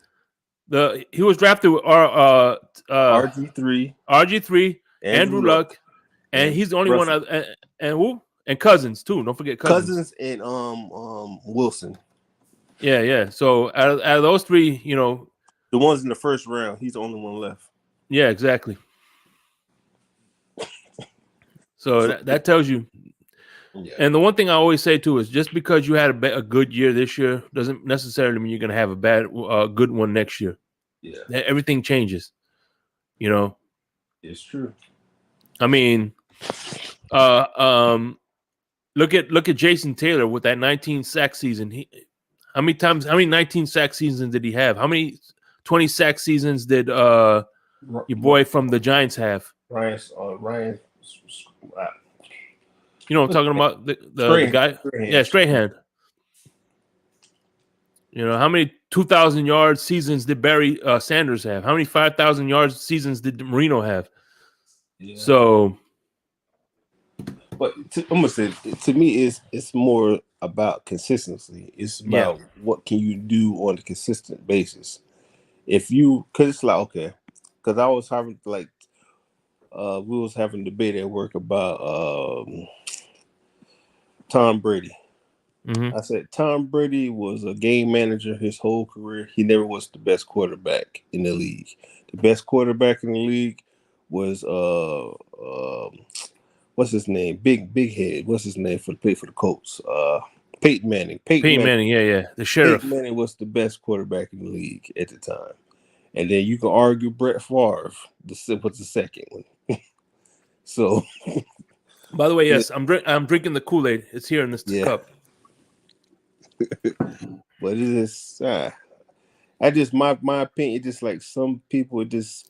he was drafted with RG3, Andrew Luck, and he's the only Russell. one. And who? And Cousins too. Don't forget Cousins and Wilson. Yeah. So out of those 3, the ones in the first round, he's the only one left. Yeah, exactly. So that tells you. Yeah. And the one thing I always say too is, just because you had a good year this year doesn't necessarily mean you're going to have a good one next year. Yeah, everything changes. It's true. I mean, look at Jason Taylor with that 19 sack season. How many 19 sack seasons did he have? How many 20 sack seasons did your boy from the Giants have. Ryan. You know what I'm talking about? The guy? Strahan. Yeah, Strahan. You know, how many 2,000 yard seasons did Barry Sanders have? How many 5,000 yard seasons did Marino have? Yeah. So, but I'm gonna say, to me, it's more about consistency. It's about what can you do on a consistent basis. If you, because it's like, okay, because I was having like, we was having a debate at work about Tom Brady. I said Tom Brady was a game manager his whole career. He never was the best quarterback in the league. The best quarterback in the league was what's his name? Big head. What's his name for the Colts? Peyton Manning. Peyton Manning, yeah. The sheriff. Peyton Manning was the best quarterback in the league at the time. And then you can argue Brett Favre was the second one. So, by the way, yes, I'm drinking the Kool-Aid. It's here in this cup. But it is, I just my opinion. Just like some people, just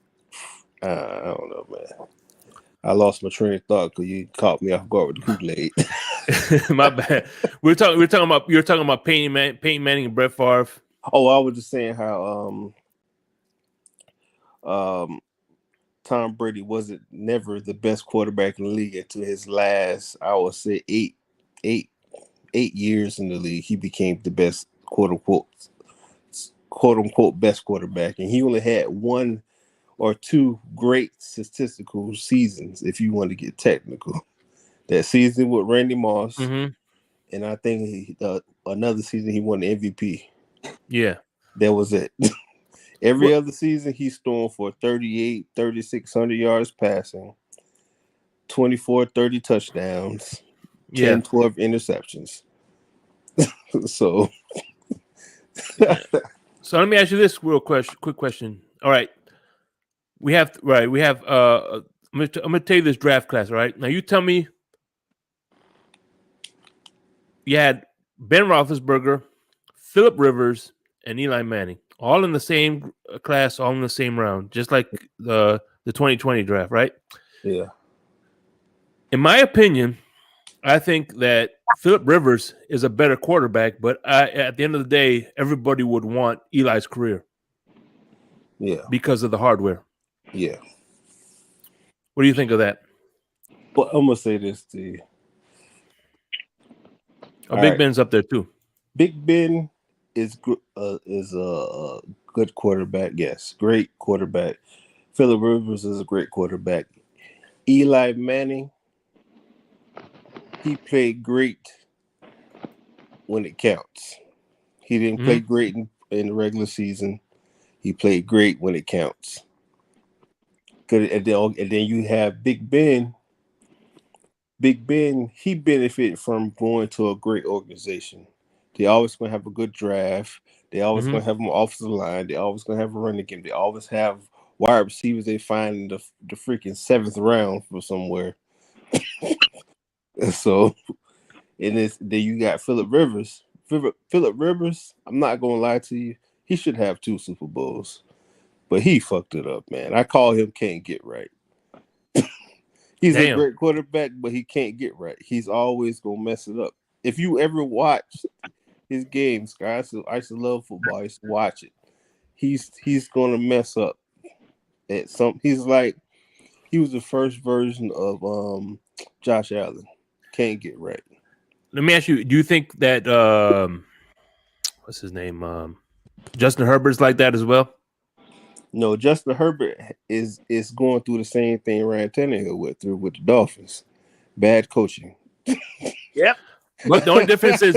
I don't know, man. I lost my train of thought because you caught me off guard with the Kool-Aid. My bad. You're talking about Peyton Manning and Brett Favre. Oh, I was just saying how Tom Brady wasn't never the best quarterback in the league until his last, I would say, eight years in the league. He became the best quote unquote best quarterback, and he only had one or two great statistical seasons, if you want to get technical. That season with Randy Moss, and I think another season he won the MVP. Yeah, that was it. Every other season he's throwing for 38, 3,600 yards passing, 24, 30 touchdowns, 10, 12 interceptions. So let me ask you this quick question. All right. I'm gonna tell you this draft class, all right? Now you tell me you had Ben Roethlisberger, Phillip Rivers, and Eli Manning, all in the same class, all in the same round, just like the 2020 draft, right? Yeah. In my opinion, I think that Phillip Rivers is a better quarterback, but at the end of the day, everybody would want Eli's career. Yeah. Because of the hardware. Yeah. What do you think of that? Well, I'm gonna say this to you. Big Ben's up there too. Big Ben is a good quarterback. Yes, great quarterback. Phillip Rivers is a great quarterback. Eli Manning, he played great when it counts. He didn't play great in the regular season. He played great when it counts. And then you have Big Ben. Big Ben, he benefited from going to a great organization. They always going to have a good draft. They always going to have an offensive line. They always going to have a running game. They always have wide receivers they find in the freaking 7th round from somewhere. So, then you got Phillip Rivers. Phillip Rivers, I'm not going to lie to you, he should have 2 Super Bowls. But he fucked it up, man. I call him can't get right. He's a great quarterback, but he can't get right. He's always going to mess it up. If you ever watch his games, guys, I used to love football. I used to watch it. He's going to mess up at some. He was the first version of Josh Allen. Can't get right. Let me ask you, do you think that what's his name? Justin Herbert's like that as well? No, Justin Herbert is going through the same thing Ryan Tannehill went through with the Dolphins. Bad coaching. Yep. But the only difference is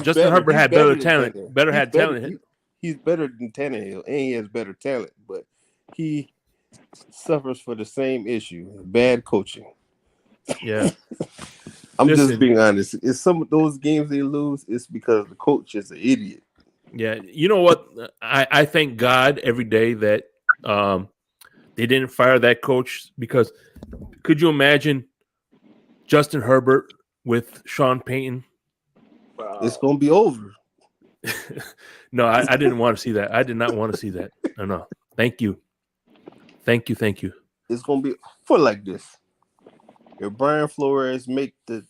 Justin Herbert had better talent. He's better than Tannehill, and he has better talent, but he suffers for the same issue: bad coaching. Yeah. I'm just being honest. It's some of those games they lose, it's because the coach is an idiot. Yeah, you know what? I thank God every day that they didn't fire that coach, because could you imagine Justin Herbert with Sean Payton? It's going to be over. No, I didn't want to see that. I did not want to see that. No. Thank you. It's gonna be put like this. If Brian Flores make the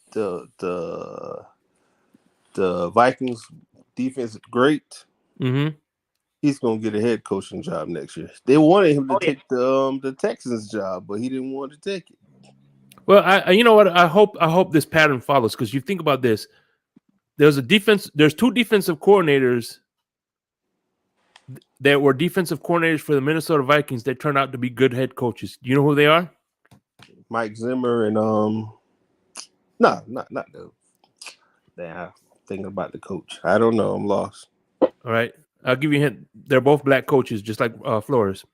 Vikings defense great, Mm-hmm. he's gonna get a head coaching job next year. They wanted him to Oh, yeah. take the Texans job, but he didn't want to take it. Well, I you know what? I hope this pattern follows, because you think about this. There's two defensive coordinators that were defensive coordinators for the Minnesota Vikings that turned out to be good head coaches. Do you know who they are? Mike Zimmer and not the. Damn, I'm thinking about the coach. I don't know. I'm lost. All right, I'll give you a hint. They're both black coaches, just like Flores.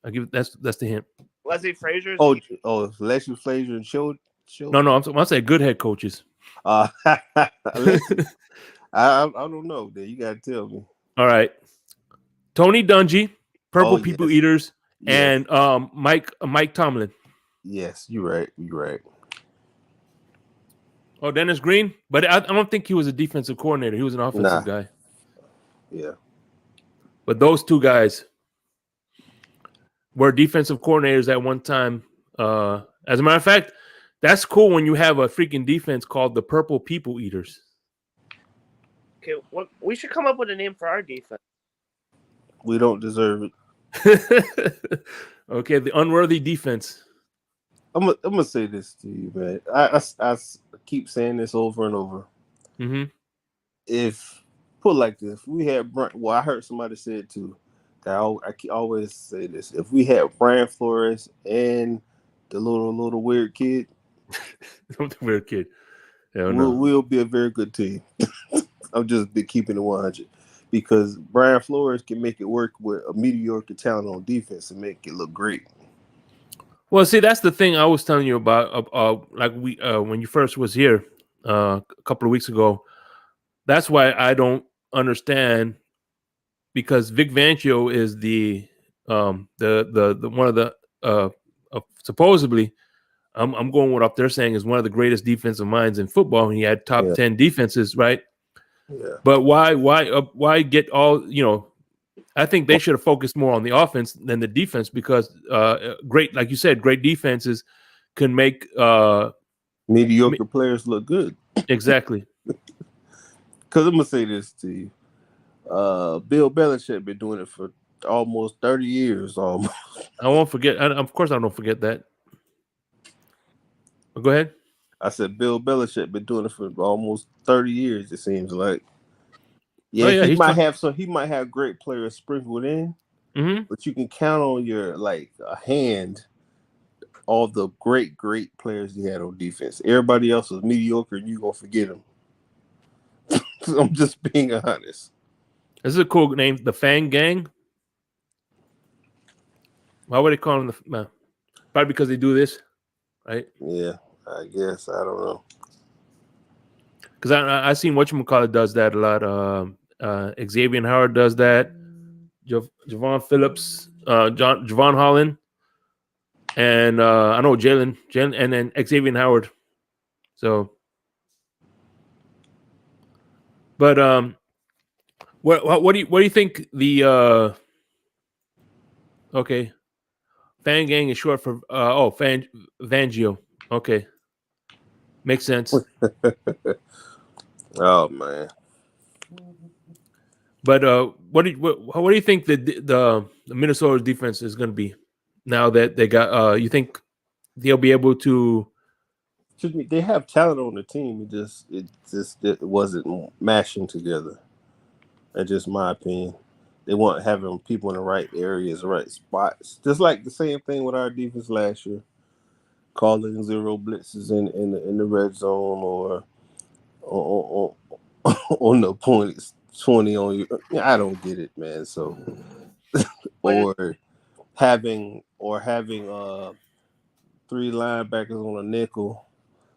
I'll give that's the hint. Leslie Frazier. Leslie Frazier and Shield. No, I'm saying good head coaches. I don't know. Then you gotta tell me. All right, Tony Dungy, Purple People Yes. Eaters, Yes. and Mike Tomlin. Yes, you're right. You're right. Oh, Dennis Green, but I don't think he was a defensive coordinator. He was an offensive guy. Yeah. But those two guys were defensive coordinators at one time. As a matter of fact, that's cool when you have a freaking defense called the Purple People Eaters. Okay, we should come up with a name for our defense. We don't deserve it. Okay, the unworthy defense. I'm gonna say this to you, man. I keep saying this over and over. Mm-hmm. If put like this, we had I heard somebody say it too. That I always say this. If we had Brian Flores and the little weird kid, The weird kid. Hell no. we'll be a very good team. I'm just keeping it 100 because Brian Flores can make it work with a mediocre talent on defense and make it look great. Well, see, that's the thing I was telling you about. Like when you first was here a couple of weeks ago. That's why I don't understand, because Vic Fangio is the one of the supposedly I'm going what up they're saying is one of the greatest defensive minds in football. And he had top 10 defenses, right? Yeah. But why get all, I think they should have focused more on the offense than the defense, because great, like you said, great defenses can make mediocre players look good. Exactly. Because I'm gonna say this to you, Bill Belichick been doing it for almost 30 years. Almost. I won't forget. Of course, I don't forget that. But go ahead. I said Bill Belichick been doing it for almost 30 years. It seems like. Yeah, he might have great players sprinkled in, but you can count on your a hand all the great players he had on defense. Everybody else was mediocre, and you gonna forget them. I'm just being honest. This is a cool name, the Fang Gang. Why would they call them probably because they do this, right? Yeah, I guess. I don't know. Because I seen whatchamacallit does that a lot. Xavier Howard does that. Javon Phillips, Javon Holland, and I know Jalen, and then Xavier Howard. So, but what do you think the okay, Fan Gang is short for Fangio. Okay, makes sense. Oh man. But what do you think the Minnesota defense is going to be now that they got? You think they'll be able to? They have talent on the team. It wasn't mashing together. That's just my opinion. They weren't having people in the right areas, the right spots. Just like the same thing with our defense last year, calling zero blitzes in the red zone or on the opponent's 20 on you. I don't get it, man. So or having three linebackers on a nickel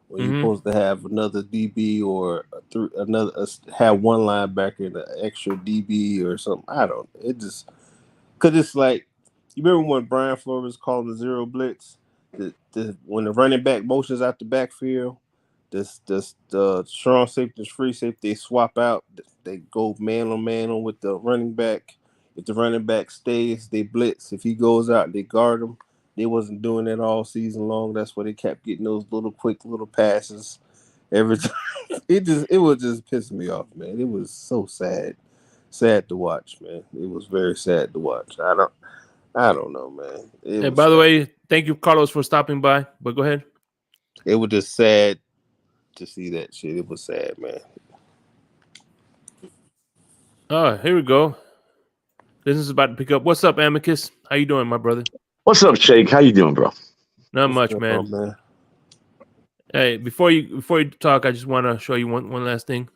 when you're supposed to have another DB or have one linebacker and an extra DB or something. I don't. It just because it's like you remember when Brian Flores was calling the zero blitz, when the running back motions out the backfield. The strong safety, free safety, they swap out. They go man on with the running back, If the running back stays, they blitz. If he goes out, they guard him. They wasn't doing that all season long. That's why they kept getting those quick little passes every time. It was just pissing me off, man. It was so sad to watch, man. It was very sad to watch. I don't know, man. Hey, by the way, thank you, Carlos, for stopping by. But go ahead. It was just sad to see that shit. It was sad, man. Oh, here we go. Business is about to pick up. What's up, Amicus? How you doing, my brother? What's up, Shake? How you doing, bro? Not much, man. Hey, before you talk, I just want to show you one last thing.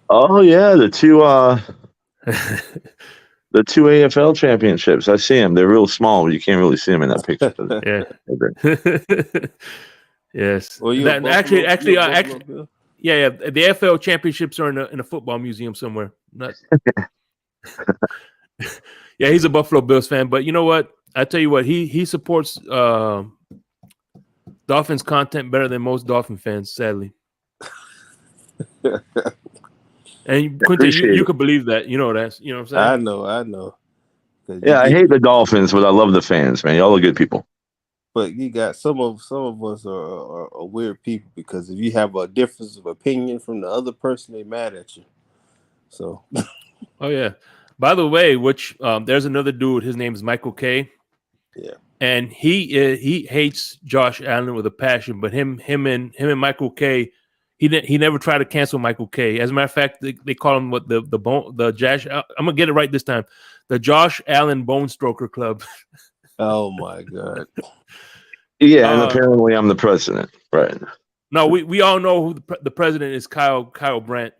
Oh yeah, the two the two AFL championships. I see them. They're real small. You can't really see them in that picture. Yeah. Yes. Well, actually, yeah. The AFL championships are in a football museum somewhere. Not. Yeah, he's a Buffalo Bills fan, but you know what? I tell you what, he supports Dolphins content better than most Dolphin fans, sadly. And Quinte, you could believe that. You know that. You know what I'm saying? I know. Yeah, I hate the Dolphins, but I love the fans, man. Y'all are good people. But you got some of us are weird people, because if you have a difference of opinion from the other person, they mad at you. So. Oh yeah. By the way, there's another dude. His name is Michael K. Yeah. And he hates Josh Allen with a passion. But him and Michael K. He never tried to cancel Michael K. As a matter of fact, they call him the Josh. I'm gonna get it right this time. The Josh Allen Bone Stroker Club. Oh my God. Yeah, and apparently I'm the president, right? No, we all know who the president is. Kyle Brandt.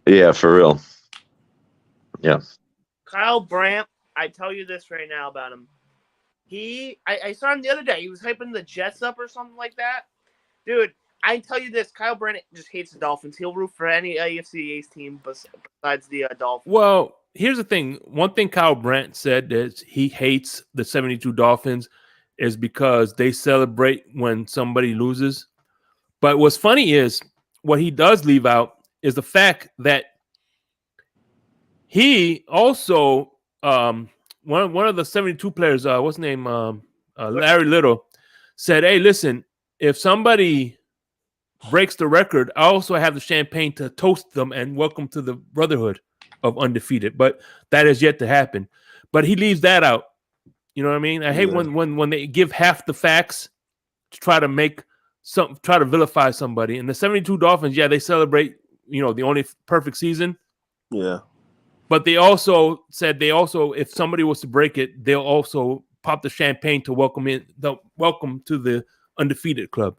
Yeah, for real. Yeah. Kyle Brandt, I tell you this right now about him. I saw him the other day. He was hyping the Jets up or something like that. Dude, I tell you this, Kyle Brandt just hates the Dolphins. He'll root for any AFC East team besides the Dolphins. Well, here's the thing. One thing Kyle Brandt said is he hates the 72 Dolphins is because they celebrate when somebody loses. But what's funny is what he does leave out is the fact that he also one of the 72 players, what's his name, Larry Little, said, "Hey, listen, if somebody breaks the record, I also have the champagne to toast them and welcome to the brotherhood of undefeated." But that is yet to happen. But he leaves that out. You know what I mean? I hate when they give half the facts to try to vilify somebody. And the 72 Dolphins, yeah, they celebrate, the only perfect season. Yeah. But they also said if somebody was to break it, they'll also pop the champagne to welcome to the undefeated club.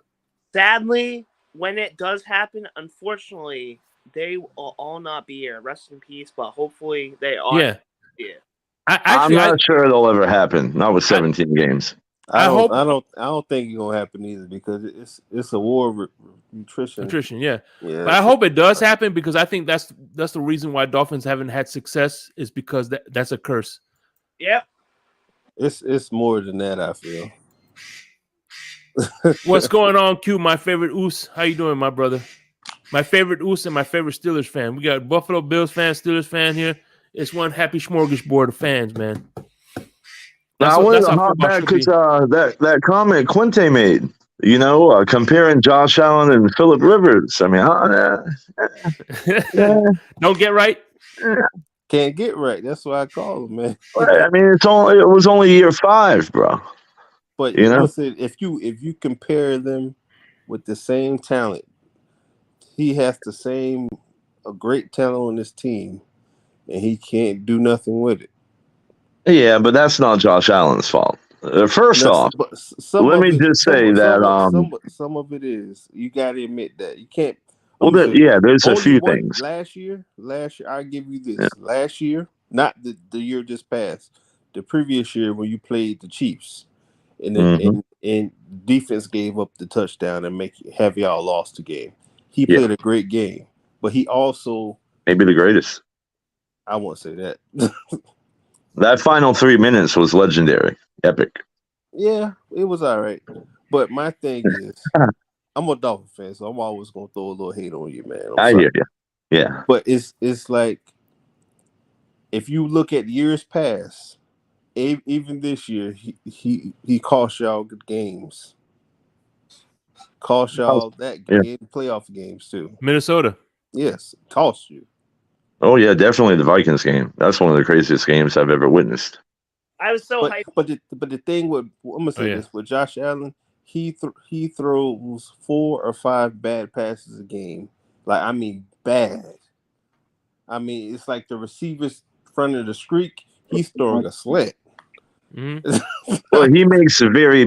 Sadly, when it does happen, unfortunately, they will all not be here. Rest in peace, but hopefully they are. Yeah. I'm not sure it'll ever happen. Not with 17 games. I don't think it's gonna happen either, because it's a war of nutrition. Yeah. But I hope it does happen, because I think that's the reason why Dolphins haven't had success, is because that's a curse. Yep. It's more than that, I feel. What's going on, Q? My favorite Oos. How you doing, my brother? My favorite Oos and my favorite Steelers fan. We got Buffalo Bills fan, Steelers fan here. It's one happy smorgasbord of fans, man. Now, I wanted to hop back because that comment Quinte made, comparing Josh Allen and Phillip Rivers. I mean, don't get right. Can't get right. That's why I call him, man. I mean, it was only year 5, bro. But if you compare them with the same talent, he has a great talent on this team, and he can't do nothing with it. Yeah, but that's not Josh Allen's fault. First off, let me just say that some of it is. You got to admit that you can't. Well, there's a few things. Last year, I'll give you this. Yeah. Last year, not the year just passed, the previous year when you played the Chiefs, and defense gave up the touchdown and have y'all lost the game. He played a great game, but he also maybe the greatest. I won't say that. That final 3 minutes was legendary, epic. Yeah, it was all right. But my thing is, I'm a Dolphin fan, so I'm always gonna throw a little hate on you, man. I hear you. Yeah. But it's like if you look at years past, even this year, he cost y'all good games. Cost y'all that Yeah. game, playoff games too. Minnesota. Yes, cost you. Oh yeah, definitely the Vikings game. That's one of the craziest games I've ever witnessed. I was so hyped. But the thing with I'm gonna say this with Josh Allen, he throws 4 or 5 bad passes a game. Like I mean bad. I mean it's like the receivers front of the streak. He's throwing a slant. Mm-hmm. Well, he makes a very,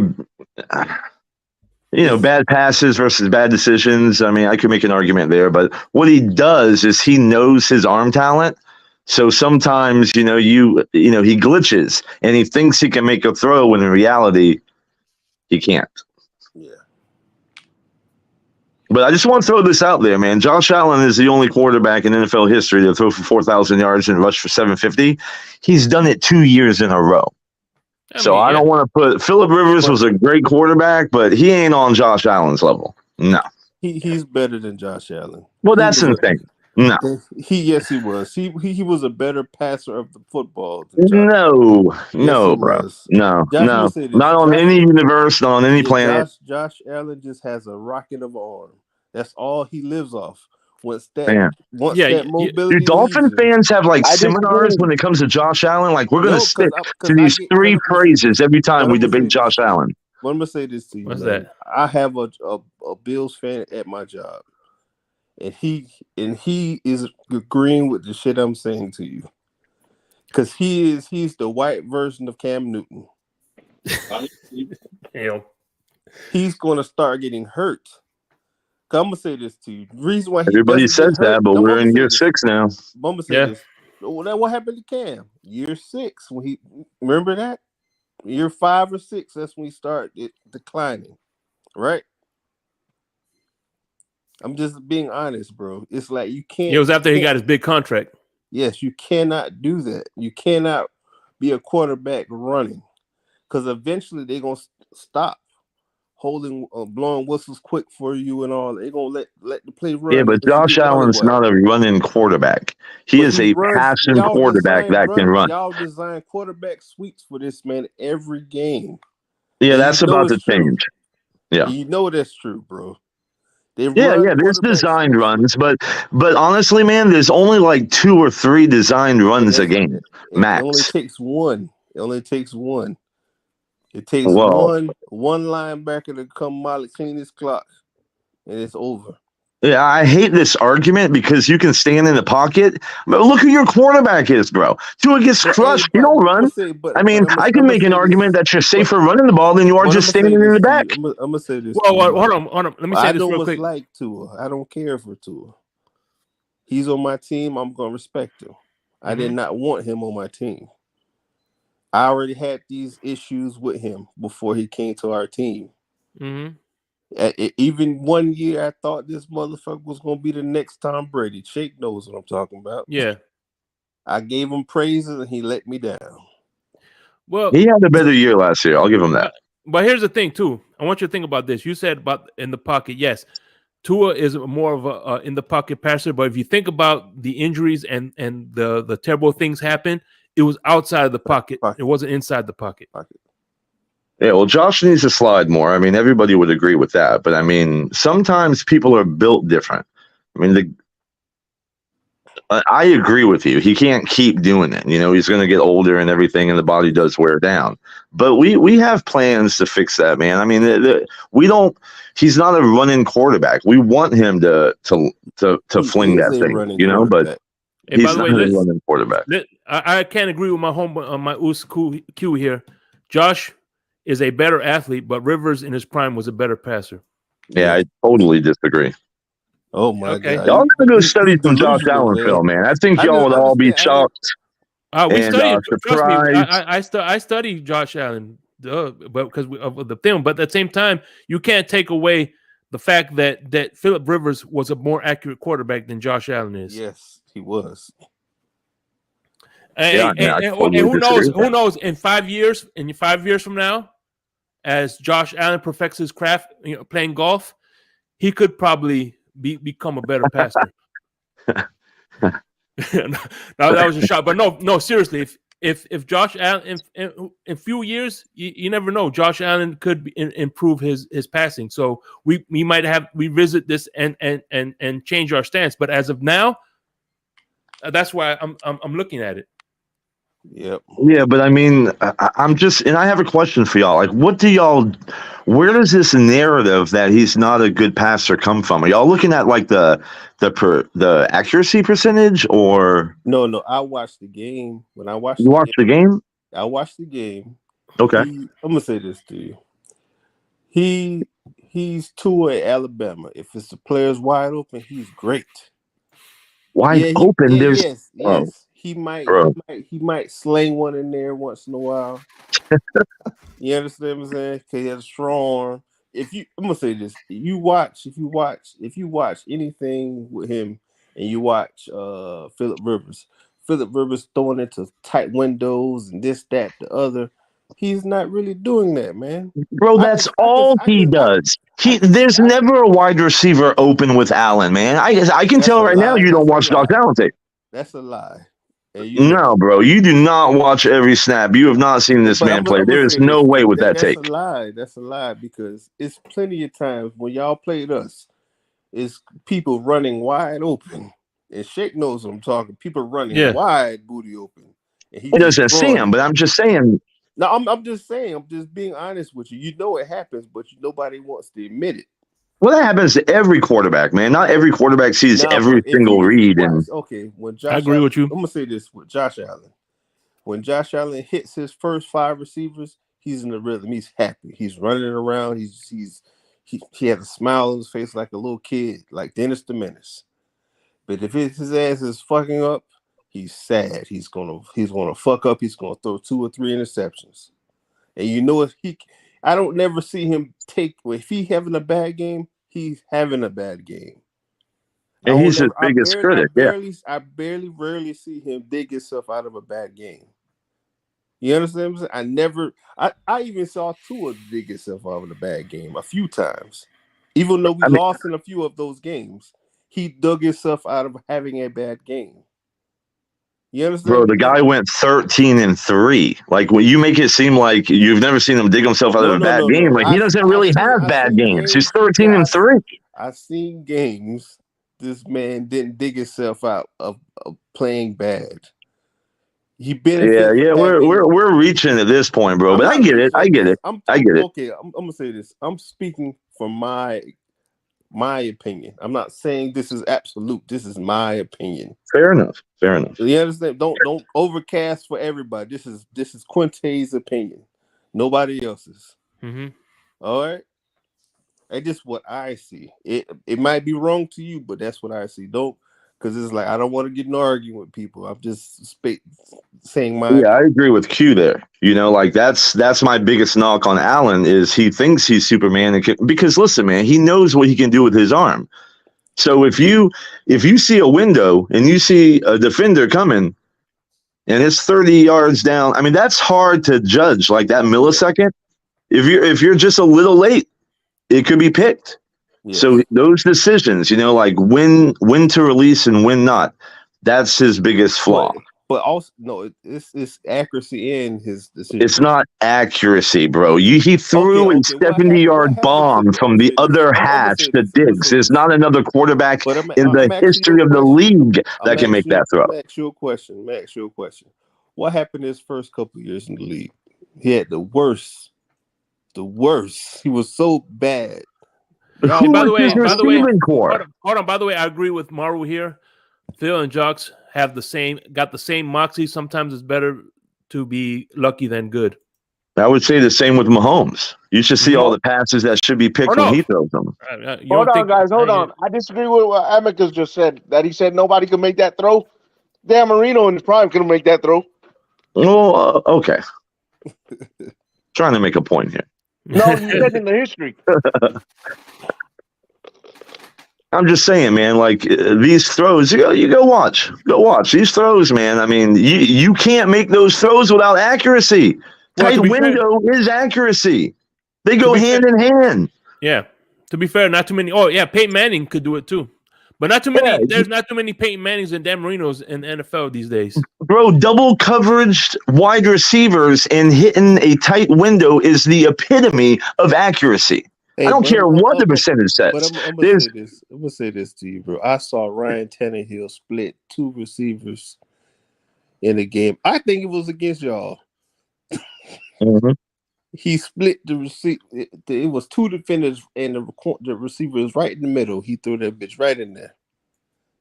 bad passes versus bad decisions. I mean, I could make an argument there, but what he does is he knows his arm talent. So sometimes, he glitches and he thinks he can make a throw when in reality he can't. Yeah. But I just want to throw this out there, man. Josh Allen is the only quarterback in NFL history to throw for 4,000 yards and rush for 750. He's done it 2 years in a row. I don't want to put Phillip Rivers was a great quarterback, but he ain't on Josh Allen's level. No. He's better than Josh Allen. Well, that's the thing. No. Yes, he was. He was a better passer of the football than Josh. No, bro. Was. No. Josh, not on any universe, not on any planet. Josh Allen just has a rocket of an arm. That's all he lives off. Once that mobility. Do Dolphin fans have like seminars when it comes to Josh Allen? Like we're going to stick to these 3 phrases every time we debate Josh Allen. But I'm going to say this to you. What's that? I have a Bills fan at my job. And he is agreeing with the shit I'm saying to you. Because he's the white version of Cam Newton. He's going to start getting hurt. I'm gonna say this to you. The reason why everybody says that, but we're in year 6 now. I'm gonna say this. Well, what happened to Cam? Year 6 when he remember that? Year 5 or 6, that's when he started declining, right? I'm just being honest, bro. It's like you can't. It was after he got his big contract. Yes, you cannot do that. You cannot be a quarterback running, because eventually they're gonna stop holding, blowing whistles quick for you and all. They're gonna let the play run. Yeah, but Josh Allen's not a running quarterback. He is a passing quarterback that can run. Y'all design quarterback sweeps for this man every game. Yeah, that's about to change. Yeah, you know that's true, bro. There's designed runs, but honestly, man, there's only like 2 or 3 designed runs a game, max. It only takes one. It takes one linebacker to come Molly clean his clock, and it's over. Yeah, I hate this argument because you can stand in the pocket. But look who your quarterback is, bro. Tua gets crushed. You don't run. I can make an argument that you're safer running the ball than you are just standing in the back. I'm gonna say this. Well, hold on. Let me say this real quick. Like Tua. I don't care for Tua. He's on my team. I'm gonna respect him. I did not want him on my team. I already had these issues with him before he came to our team. Mm-hmm. Even one year, I thought this motherfucker was going to be the next Tom Brady. Shake knows what I'm talking about. Yeah. I gave him praises, and he let me down. Well, he had a better year last year. I'll give him that. But here's the thing, too. I want you to think about this. You said about in the pocket. Yes, Tua is more of a in the pocket passer. But if you think about the injuries and the terrible things happen, it was outside of the pocket. It wasn't inside the pocket. Yeah, well, Josh needs to slide more. I mean, everybody would agree with that. But I mean, sometimes people are built different. I mean, I agree with you. He can't keep doing it. He's going to get older and everything, and the body does wear down. But we have plans to fix that, man. I mean, we don't. He's not a running quarterback. We want him to fling that thing, but. And he's by the way, not a running quarterback. I can't agree with my Q here. Josh is a better athlete, but Rivers in his prime was a better passer. Yeah, I totally disagree. Oh my God! Y'all gotta go study some Josh Allen film, man. I think y'all would all be shocked. We studied. Trust me, I studied Josh Allen, but because of the film. But at the same time, you can't take away the fact that Phillip Rivers was a more accurate quarterback than Josh Allen is. Yes, he was. And who knows? Who knows? In 5 years, from now, as Josh Allen perfects his craft, playing golf, he could probably become a better passer. No, that was a shot. But no, seriously. If Josh Allen in a few years, you never know. Josh Allen could improve his passing. So we might have revisit this and change our stance. But as of now, that's why I'm looking at it. Yep. Yeah, but I mean, I'm just, and I have a question for y'all. Like, where does this narrative that he's not a good passer come from? Are y'all looking at like the accuracy percentage, or No. I watched the game. When I watched, you watched the game? I watched the game. Okay. I'm gonna say this to you. He's Tua at Alabama. If it's the players wide open, he's great. Wide open. Yes. Oh, He bro. might sling one in there once in a while. You understand what I'm saying? Because he has a strong arm. I'm gonna say this: if you watch anything with him, and you watch Phillip Rivers throwing into tight windows and this, that, the other, he's not really doing that, man. Bro, that's all he does. There's never a wide receiver open with Allen, man. I can tell right now you don't watch Josh Allen tape. That's a lie. No, bro, you do not watch every snap. You have not seen this man play. There is no way with that take. That's a lie because it's plenty of times when y'all played us, it's people running wide open. And Shake knows what I'm talking. People running wide booty open. And He doesn't see him, but I'm just saying. No, I'm just saying. I'm just being honest with you. You know it happens, but nobody wants to admit it. Well, that happens to every quarterback, man. Not every quarterback sees every single read. When Josh I agree with you. I'm gonna say this with Josh Allen. When Josh Allen hits his first 5 receivers, he's in the rhythm. He's happy. He's running around. He has a smile on his face like a little kid, like Dennis the Menace. But if his ass is fucking up, he's sad. He's gonna fuck up. He's gonna throw 2 or 3 interceptions. And you know I don't never see him if he having a bad game, he's having a bad game. And he's his biggest critic. I rarely see him dig himself out of a bad game. You understand what I'm saying? I even saw Tua dig himself out of a bad game a few times. Even though we lost in a few of those games, he dug himself out of having a bad game. You understand? Bro, the guy went 13-3. Like, when you make it seem like you've never seen him dig himself out of a bad game. Like, he doesn't really have bad games. He's 13-3. I've seen games this man didn't dig himself out of playing bad. He benefits. Yeah. We're reaching at this point, bro. But I get it. I get it. Okay, I'm gonna say this. I'm speaking from my opinion. I'm not saying this is absolute. This is my opinion. Fair enough. You understand? Don't overcast for everybody. This is Quinte's opinion. Nobody else's. Mm-hmm. All right. That's just what I see. It might be wrong to you, but that's what I see. Because it's like I don't want to get in an argument with people. I'm just saying my. Yeah, I agree with Q there. You know, like that's my biggest knock on Allen is he thinks he's Superman because listen, man, he knows what he can do with his arm. So if you see a window and you see a defender coming and it's 30 yards down, I mean that's hard to judge like that millisecond. If you're just a little late, it could be picked. Yeah. So those decisions, you know, like when to release and when not, that's his biggest flaw. But also, no, it's accuracy in his decision. It's not accuracy, bro. He threw a 70-yard bomb from the other hatch to Diggs. There's not another quarterback in the history of the league that can make that throw. Max, your question. What happened his first couple of years in the league? He had the worst. He was so bad. By the way, hold on. By the way, I agree with Maru here. Phil and Jocks got the same moxie. Sometimes it's better to be lucky than good. I would say the same with Mahomes. You should see all the passes that should be picked when he throws them. Hold on, guys. Hold on. I disagree with what Amicus just said. That he said nobody could make that throw. Dan Marino in his prime couldn't make that throw. Oh, okay. Trying to make a point here. No, you said in the history. I'm just saying, man, like these throws, you go watch these throws, man. I mean, you can't make those throws without accuracy. Tight window is accuracy. They go hand in hand. Yeah. To be fair, not too many. Oh, yeah, Peyton Manning could do it too. But not too many. There's not too many Peyton Mannings and Dan Marinos in the NFL these days. Bro, double coveraged wide receivers and hitting a tight window is the epitome of accuracy. Hey, I don't care what the percentage says. But I'm gonna say this. I'm gonna say this to you, bro. I saw Ryan Tannehill split 2 receivers in a game. I think it was against y'all. Mm-hmm. He split the receiver. It was 2 defenders, and the receiver was right in the middle. He threw that bitch right in there.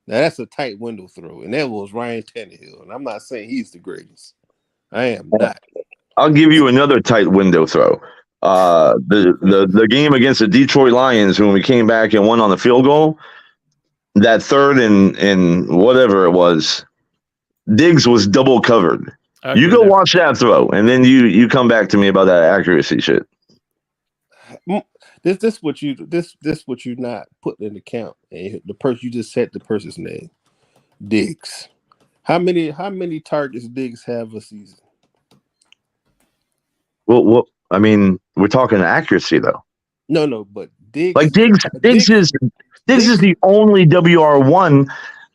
Now that's a tight window throw, and that was Ryan Tannehill. And I'm not saying he's the greatest. I am not. I'll give you another tight window throw. The game against the Detroit Lions when we came back and won on the field goal, that 3rd and whatever it was, Diggs was double covered. You go watch that throw, and then you come back to me about that accuracy shit. This what you not putting in account. And the person you just said the person's name, Diggs. How many targets Diggs have a season? Well, I mean, we're talking accuracy though. No, but Diggs. Like Diggs is the only WR1.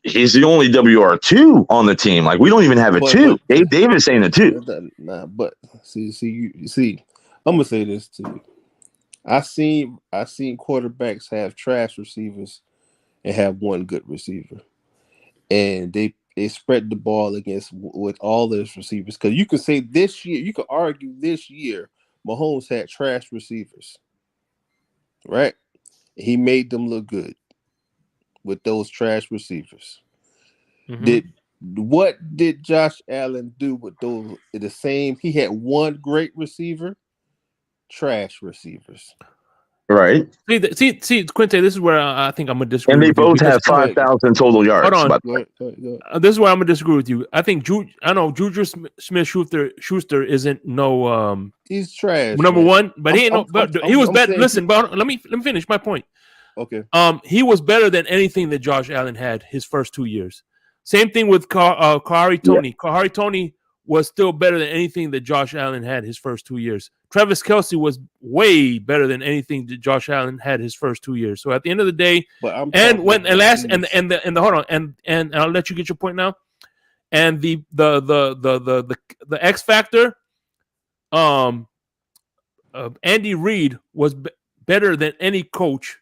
He's the only WR2 on the team. Like we don't even have a 2. Dave Davis ain't a 2. Nah, but see. I'm gonna say this to you. I seen quarterbacks have trash receivers and have one good receiver, and they spread the ball with all those receivers. Because you could say this year, you could argue this year, Mahomes had trash receivers, right? He made them look good with those trash receivers. Mm-hmm. What did Josh Allen do with those? The same. He had one great receiver, trash receivers. Right. See, Quinte, this is where I think I'm gonna disagree. And they with you both have 5,000 total yards. Hold on. Go ahead. This is where I'm gonna disagree with you. I think Juju Smith-Schuster isn't no he's trash. Number one, but he ain't no. But he was better. Listen, but let me finish my point. Okay. He was better than anything that Josh Allen had his first 2 years. Same thing with Kahari Toney. Yeah. Kahari Toney was still better than anything that Josh Allen had his first 2 years. Travis Kelce was way better than anything that Josh Allen had his first 2 years. So at the end of the day, hold on, and I'll let you get your point now. And the X factor, Andy Reid was better than any coach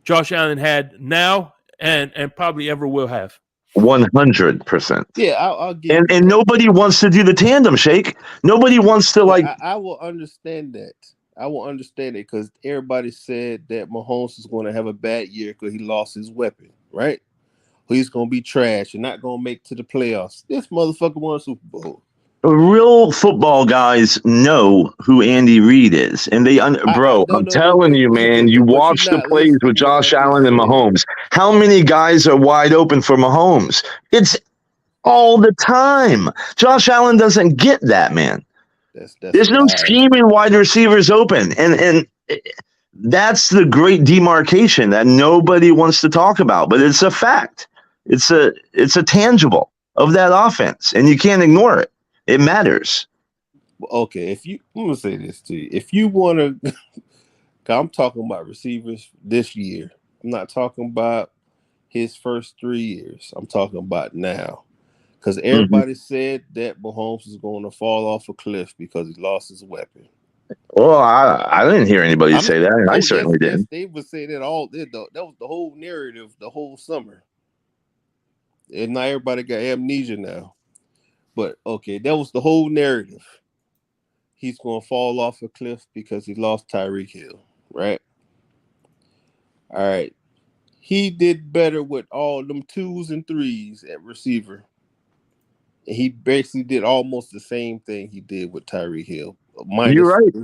Josh Allen had now and probably ever will have. 100%. Yeah, I'll give and nobody wants to do the tandem shake. Nobody wants to like. I will understand that. I will understand it because everybody said that Mahomes is going to have a bad year because he lost his weapon, right? He's going to be trash and not going to make to the playoffs. This motherfucker won a Super Bowl. Real football guys know who Andy Reid is, and I'm telling you, man. You watch the plays with Josh Allen and Mahomes. How many guys are wide open for Mahomes? It's all the time. Josh Allen doesn't get that, man. There's no scheming wide receivers open, and that's the great demarcation that nobody wants to talk about, but it's a fact. It's a tangible of that offense, and you can't ignore it. It matters. Okay, I'm gonna say this to you. If you want to, I'm talking about receivers this year. I'm not talking about his first 3 years. I'm talking about now, because everybody said that Mahomes is going to fall off a cliff because he lost his weapon. Well, I didn't hear anybody say that, and I certainly did. They would say that that was the whole narrative the whole summer, and now everybody got amnesia now. But okay, that was the whole narrative. He's going to fall off a cliff because he lost Tyreek Hill, right? All right. He did better with all them 2s and 3s at receiver. And he basically did almost the same thing he did with Tyreek Hill. You're right.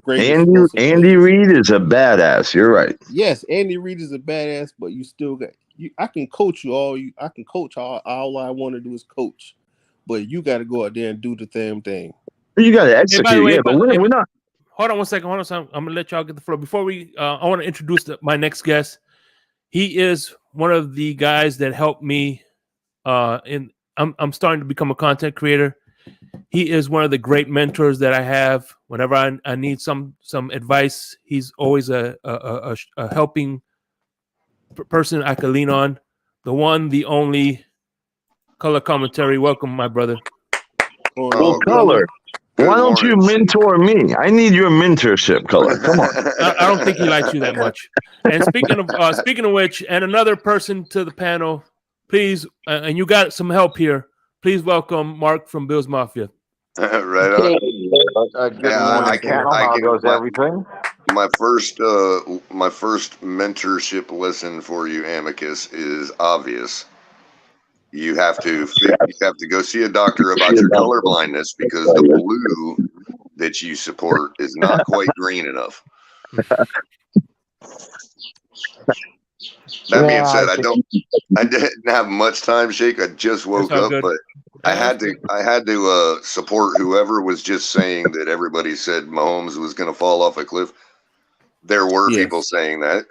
Andy Reid is a badass. You're right. Yes, Andy Reid is a badass, but you still got I can coach I can coach all I want to do is coach. But you got to go out there and do the damn thing. You got to execute. But we're not. Hold on one second. I'm going to let y'all get the floor. Before I want to introduce my next guest. He is one of the guys that helped me. I'm starting to become a content creator. He is one of the great mentors that I have. Whenever I need some advice, he's always a helping person I can lean on. the one, the only color commentary. Welcome, my brother. Well, Color, why don't you mentor me? I need your mentorship, Color. Come on. I don't think he likes you that much. And speaking of which, and another person to the panel, please, and you got some help here. Please welcome Mark from Bills Mafia. Right on. Good morning, panel. How goes everything? My first mentorship lesson for you, Amicus, is obvious. You have to go see a doctor about your color blindness because the blue that you support is not quite green enough. That being said, I didn't have much time, Shake. I just woke up, but I had to support whoever was just saying that everybody said Mahomes was going to fall off a cliff. There were people saying that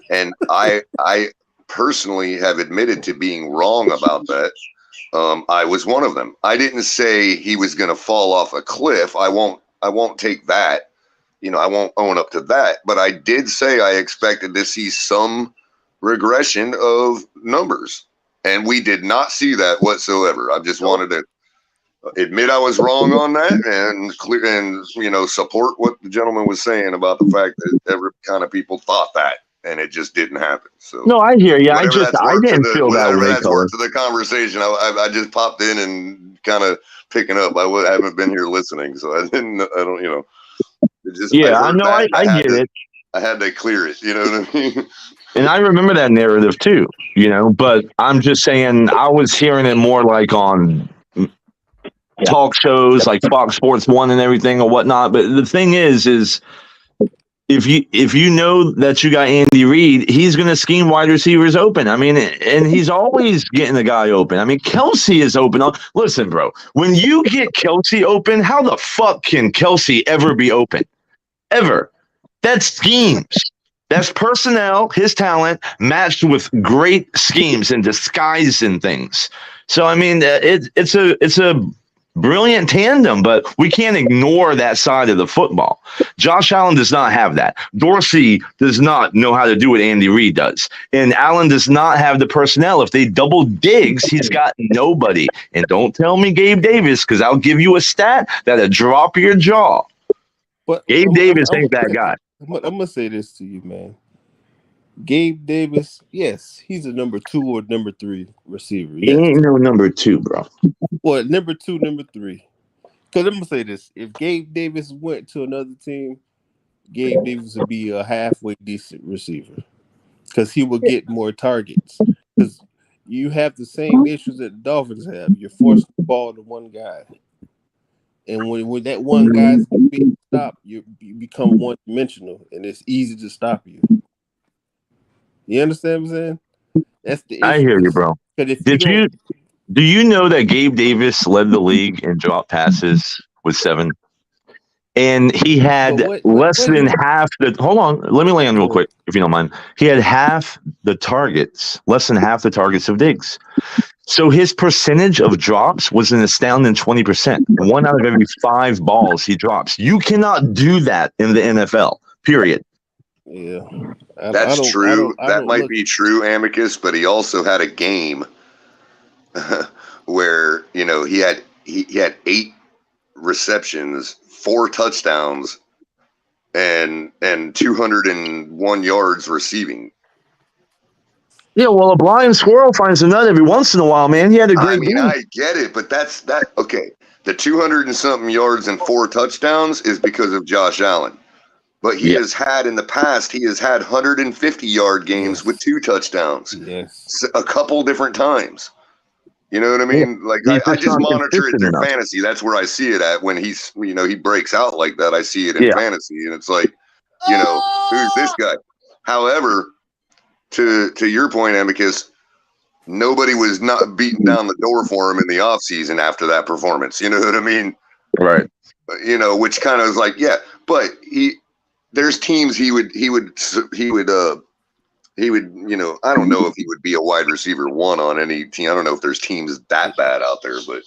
and I personally have admitted to being wrong about that. I was one of them. I didn't say he was going to fall off a cliff. I won't take that. I won't own up to that. But I did say I expected to see some regression of numbers, and we did not see that whatsoever. I just wanted to admit I was wrong on that and support what the gentleman was saying about the fact that every kind of people thought that. And it just didn't happen. So no, I hear you. I didn't feel that way. That's worked to the conversation. I just popped in and kind of picking up. I haven't been here listening, so I don't. It just, I know. I get it. I had to clear it. You know what I mean? And I remember that narrative too. But I'm just saying I was hearing it more like on talk shows like Fox Sports 1 and everything or whatnot. But the thing is if you know that you got Andy Reid, he's going to scheme wide receivers open. I mean, and he's always getting the guy open. I mean, Kelsey is open. Listen, bro, when you get Kelsey open, how the fuck can Kelsey ever be open? Ever. That's schemes. That's personnel, his talent, matched with great schemes and disguise and things. So, I mean, it's a brilliant tandem, but we can't ignore that side of the football. Josh Allen does not have that. Dorsey does not know how to do what Andy Reid does. And Allen does not have the personnel. If they double Diggs, he's got nobody. And don't tell me Gabe Davis, because I'll give you a stat that'll drop your jaw. But Gabe Davis ain't that guy. I'm going to say this to you, man. Gabe Davis, yes, he's a number 2 or number 3 receiver. He ain't no number 2, bro. Well, number 2, number 3. Because I'm going to say this. If Gabe Davis went to another team, Gabe Davis would be a halfway decent receiver. Because he will get more targets. Because you have the same issues that the Dolphins have. You're forcing the ball to one guy. And when that one guy's being stopped, you become one-dimensional. And it's easy to stop you. You understand what I'm saying? That's the issue. I hear you, bro. Do you know that Gabe Davis led the league in drop passes with 7? And he had less than half the – hold on. Let me land real quick, if you don't mind. He had half the targets, less than half the targets of Diggs. So his percentage of drops was an astounding 20%. 1 out of every 5 balls he drops. You cannot do that in the NFL, period. Yeah, that's true. That might be true, Amicus, but he also had a game where he had 8 receptions, 4 touchdowns, and 201 yards receiving. Yeah, well, a blind squirrel finds a nut every once in a while, man. He had a great game. I get it, but that's okay. The 200 and something yards and 4 touchdowns is because of Josh Allen. But he has had in the past, 150-yard games with 2 touchdowns. Yes. A couple different times. You know what I mean? Like I just monitor it through fantasy. That's where I see it at when he's, he breaks out like that. I see it in fantasy, and it's like, who's this guy? However, to your point, Amicus, nobody was not beating down the door for him in the offseason after that performance. You know what I mean? Right. Which kind of is like, but there's teams he would I don't know if he would be a wide receiver 1 on any team. I don't know if there's teams that bad out there, but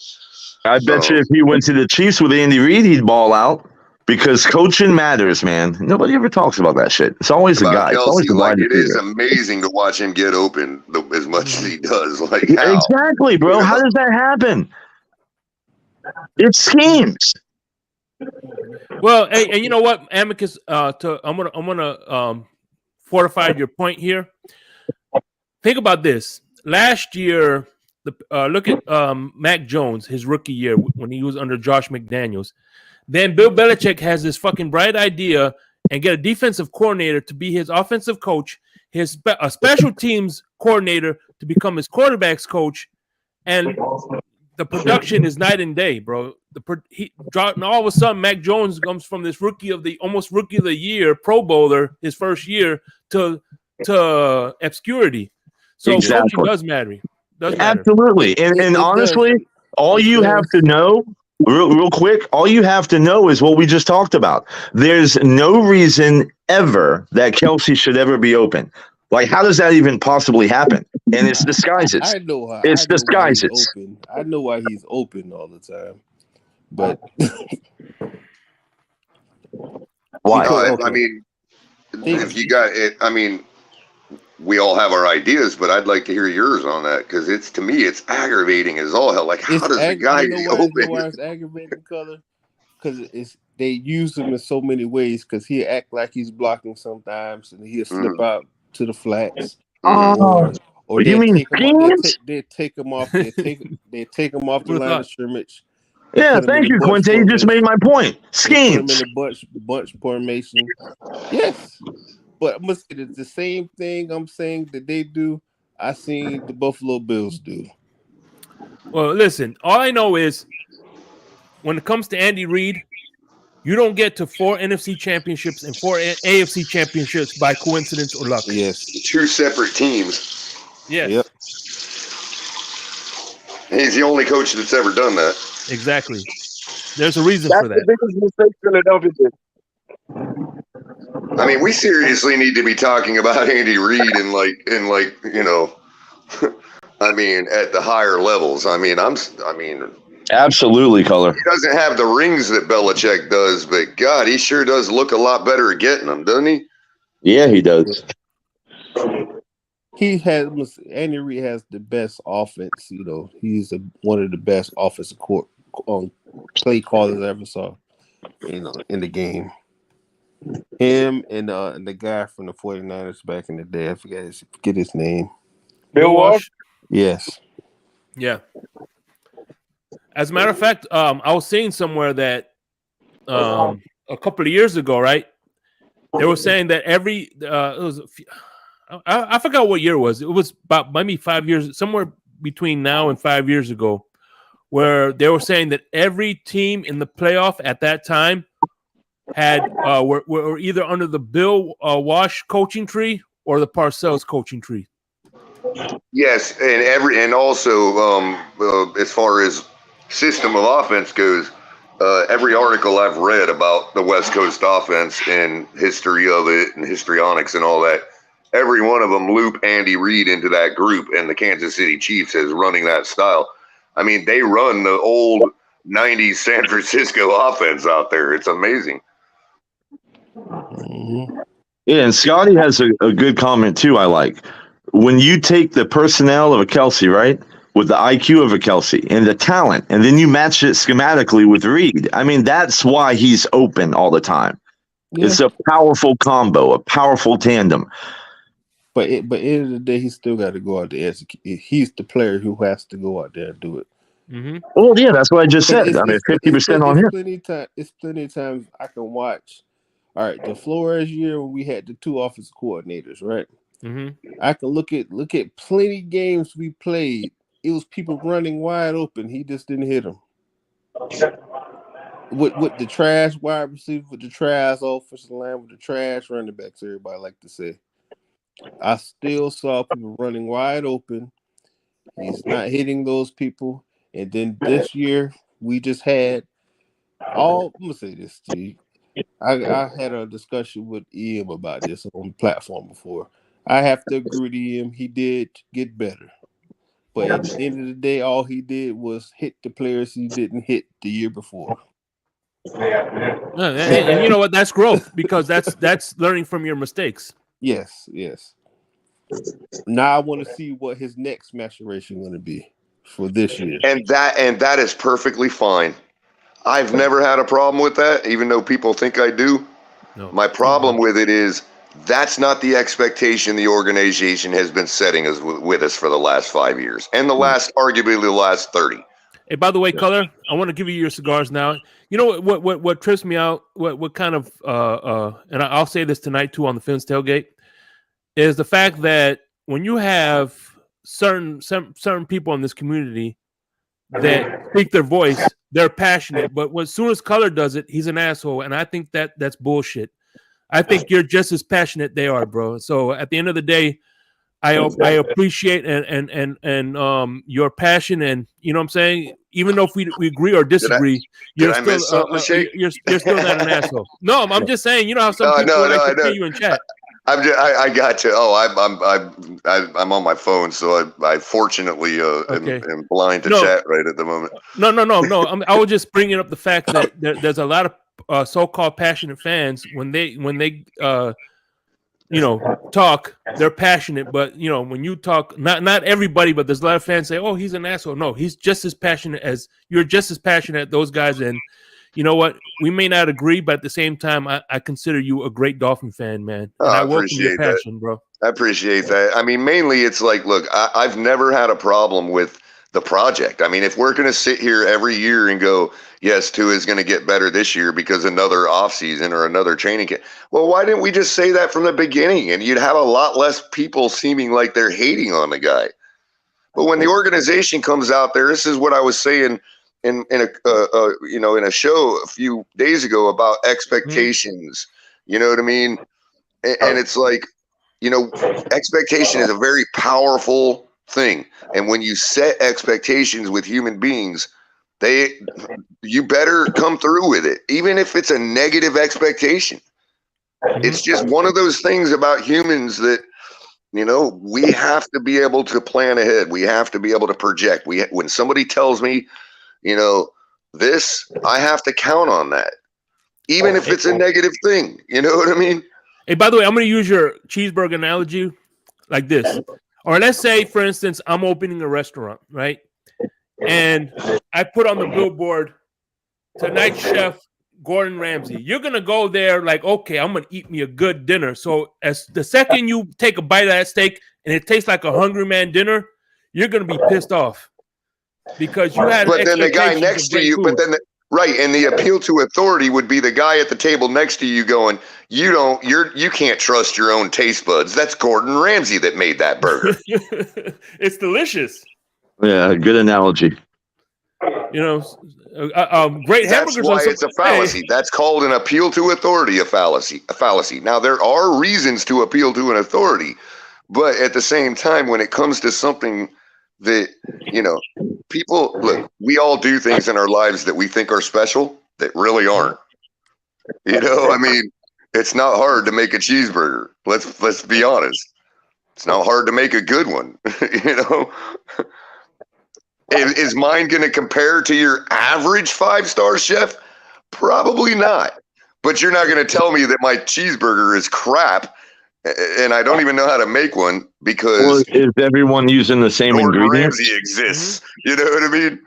I bet you if he went to the Chiefs with Andy Reid, he'd ball out. Because coaching matters, man. Nobody ever talks about that shit. It's always a guy. It's always Kelsey, a wide like it is receiver. amazing to watch him get open as much as he does. Like how? Exactly, bro. How does that happen? It's schemes. Well, hey, and you know what, Amicus? I'm gonna fortify your point here. Think about this. Last year, look at Mac Jones, his rookie year when he was under Josh McDaniels. Then Bill Belichick has this fucking bright idea and get a defensive coordinator to be his offensive coach, a special teams coordinator to become his quarterback's coach, and the production is night and day, bro. And all of a sudden, Mac Jones comes from this almost rookie of the year, Pro Bowler, his first year, to obscurity. So coaching does matter. Absolutely. And honestly, does. all you have to know, real quick, all you have to know is what we just talked about. There's no reason ever that Kelsey should ever be open. Like, how does that even possibly happen? And it's disguises. I know how. It's I know why he's disguises. open. I know why he's open all the time. But why? I mean, if you got it, I mean, we all have our ideas, but I'd like to hear yours on that because to me, it's aggravating as all hell. Like, how does the guy be open? You know why it's aggravating, Color? Because they use him in so many ways. Because he act like he's blocking sometimes, and he'll slip out to the flats. Or you mean they take him off. They take him off the line of scrimmage. Yeah, thank you, Quinte. You just made my point. Schemes. Put him in a bunch formation. Yes, but I must say it's the same thing I'm saying that they do. I seen the Buffalo Bills do. Well, listen. All I know is when it comes to Andy Reid, you don't get to 4 NFC championships and 4 AFC championships by coincidence or luck. Yes, 2 separate teams. Yes. Yep. He's the only coach that's ever done that. Exactly. There's a reason for that. That's the biggest mistake Philadelphia did. I mean, we seriously need to be talking about Andy Reid in like you know, I mean, at the higher levels. I mean, absolutely, Color. He doesn't have the rings that Belichick does, but God, he sure does look a lot better at getting them, doesn't he? Yeah, he does. Andy Reid has the best offense. You know, he's one of the best offensive play callers I ever saw. You know, in the game. Him and the guy from the 49ers back in the day. I forget his name. Bill Walsh? Yes. Yeah. As a matter of fact, I was saying somewhere that a couple of years ago, right? They were saying that I forgot what year it was. It was about maybe 5 years, somewhere between now and 5 years ago, where they were saying that every team in the playoff at that time were either under the Bill Walsh coaching tree or the Parcells coaching tree. Yes, and also as far as system of offense goes, every article I've read about the West Coast offense and history of it and histrionics and all that, every one of them loop Andy Reid into that group, and the Kansas City Chiefs is running that style. I mean, they run the old 90s San Francisco offense out there. It's amazing. Mm-hmm. Yeah, and Scotty has a good comment too. I like when you take the personnel of a Kelsey, right, with the IQ of a Kelsey and the talent, and then you match it schematically with Reid. I mean, that's why he's open all the time. Yeah. It's a powerful combo, a powerful tandem. But at the end of the day, he still got to go out there. He's the player who has to go out there and do it. Mm-hmm. Well, yeah, that's what I just said. I mean, 50% on him. It's plenty of times I can watch. All right, the Flores year when we had the 2 offensive coordinators, right? Mm-hmm. I can look at plenty games we played. It was people running wide open. He just didn't hit them. With the trash wide receiver, with the trash offensive line, with the trash running backs, everybody like to say. I still saw people running wide open. He's not hitting those people. And then this year, we just had I'm going to say this to you. I had a discussion with Ian about this on the platform before. I have to agree with him. He did get better. But at the end of the day, all he did was hit the players he didn't hit the year before. And you know what? That's growth because that's learning from your mistakes. Yes. Now I want to see what his next maturation going to be for this year. And that is perfectly fine. I've never had a problem with that, even though people think I do. No. My problem with it is that's not the expectation the organization has been setting us with us for the last 5 years and arguably the last 30. Hey, by the way, Color, I want to give you your cigars now. You know what trips me out? What kind of and I'll say this tonight too on the Fins tailgate is the fact that when you have certain people in this community that speak their voice, they're passionate, but as soon as Color does it, he's an asshole, and I think that's bullshit. I think you're just as passionate they are, bro. So at the end of the day, I appreciate and your passion, and you know what I'm saying. Even though if we agree or disagree, you're still you're still not an asshole. No, I'm just saying. You know how some people like to see you in chat. I got you. Oh, I'm on my phone, so I fortunately am blind to chat right at the moment. No. I was just bringing up the fact that there's a lot of so-called passionate fans when they talk, they're passionate, but when you talk, not everybody, but there's a lot of fans say, "Oh, he's an asshole." No, he's just as passionate as you're. Just as passionate as those guys, and you know what? We may not agree, but at the same time, I consider you a great Dolphin fan, man. And I welcome your passion, bro. I appreciate that. I mean, mainly it's like, look, I've never had a problem with the project. I mean, if we're going to sit here every year and go, yes, Tua is going to get better this year because another offseason or another training camp. Well, why didn't we just say that from the beginning? And you'd have a lot less people seeming like they're hating on the guy. But when the organization comes out there, this is what I was saying in a show a few days ago about expectations. You know what I mean? And it's like, expectation is a very powerful thing. And when you set expectations with human beings, you better come through with it, even if it's a negative expectation. It's just one of those things about humans that, we have to be able to plan ahead. We have to be able to project. When somebody tells me, this, I have to count on that, even if it's a negative thing. You know what I mean? Hey, by the way, I'm going to use your cheeseburger analogy like this. Or let's say, for instance, I'm opening a restaurant, right? And I put on the billboard, "Tonight's chef, Gordon Ramsay." You're going to go there like, okay, I'm going to eat me a good dinner. So as the second you take a bite of that steak and it tastes like a hungry man dinner, you're going to be pissed off because you had. But then the guy next to you, right, and the appeal to authority would be the guy at the table next to you going, you can't trust your own taste buds. That's Gordon Ramsay that made that burger. It's delicious. Yeah, good analogy. Great That's hamburgers. Why it's a fallacy. Hey. That's called an appeal to authority, a fallacy. Now, there are reasons to appeal to an authority, but at the same time, when it comes to something that, people, look, we all do things in our lives that we think are special that really aren't. I mean, it's not hard to make a cheeseburger. Let's be honest. It's not hard to make a good one. Is mine going to compare to your average 5-star chef? Probably not. But you're not going to tell me that my cheeseburger is crap and I don't even know how to make one because is everyone using the same Gordon ingredients? Ramsay exists. You know what I mean?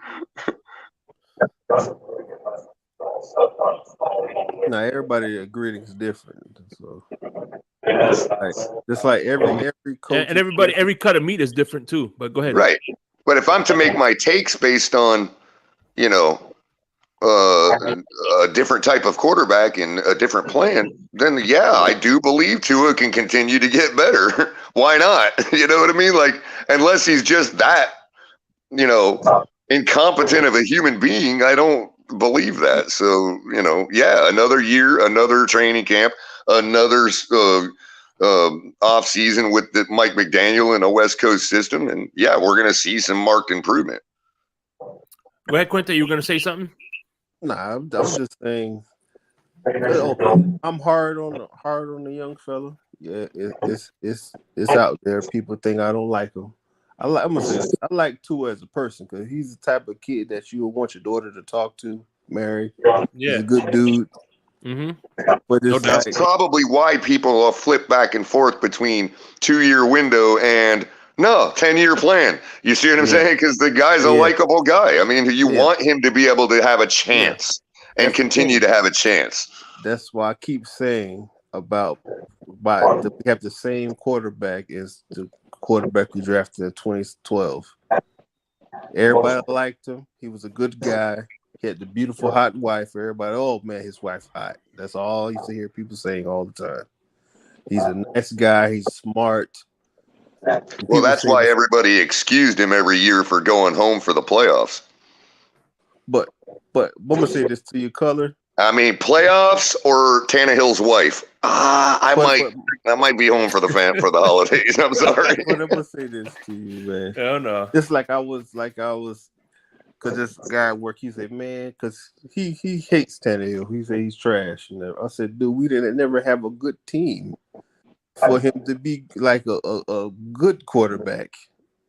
Now everybody ingredients different, so just like every coach and every cut of meat is different too. But go ahead. Right, but if I'm to make my takes based on, a different type of quarterback and a different plan, then yeah, I do believe Tua can continue to get better. Why not? You know what I mean? Like, unless he's just that, incompetent of a human being, I don't believe that. So, yeah, another year, another training camp, another off season with Mike McDaniel in a West Coast system, and yeah, we're going to see some marked improvement. Go ahead, Quinta. You were going to say something? Nah, I'm just saying. I'm hard on the young fella. Yeah, it's out there. People think I don't like him. I'm gonna say this. I like Tua as a person because he's the type of kid that you would want your daughter to talk to. Mary. Yeah. He's a good dude. But it's That's probably why people flip back and forth between 2-year window and 10-year plan. You see what I'm saying? Because the guy's a likable guy. I mean, you want him to be able to have a chance and continue to have a chance. That's why I keep saying we have the same quarterback as the quarterback we drafted in 2012. Everybody liked him. He was a good guy. He had the beautiful hot wife. Everybody, oh man, his wife's hot. That's all I used to hear people saying all the time. He's a nice guy. He's smart. Well, that's why everybody excused him every year for going home for the playoffs. But I'm gonna say this to you, Color. I mean, playoffs or Tannehill's wife. I might be home for the holidays. I'm sorry. But I'm gonna say this to you, man. Oh no. Just like I was, because this guy at work, he said, man, because he hates Tannehill. He said he's trash. And I said, dude, we didn't never have a good team for him to be like a good quarterback.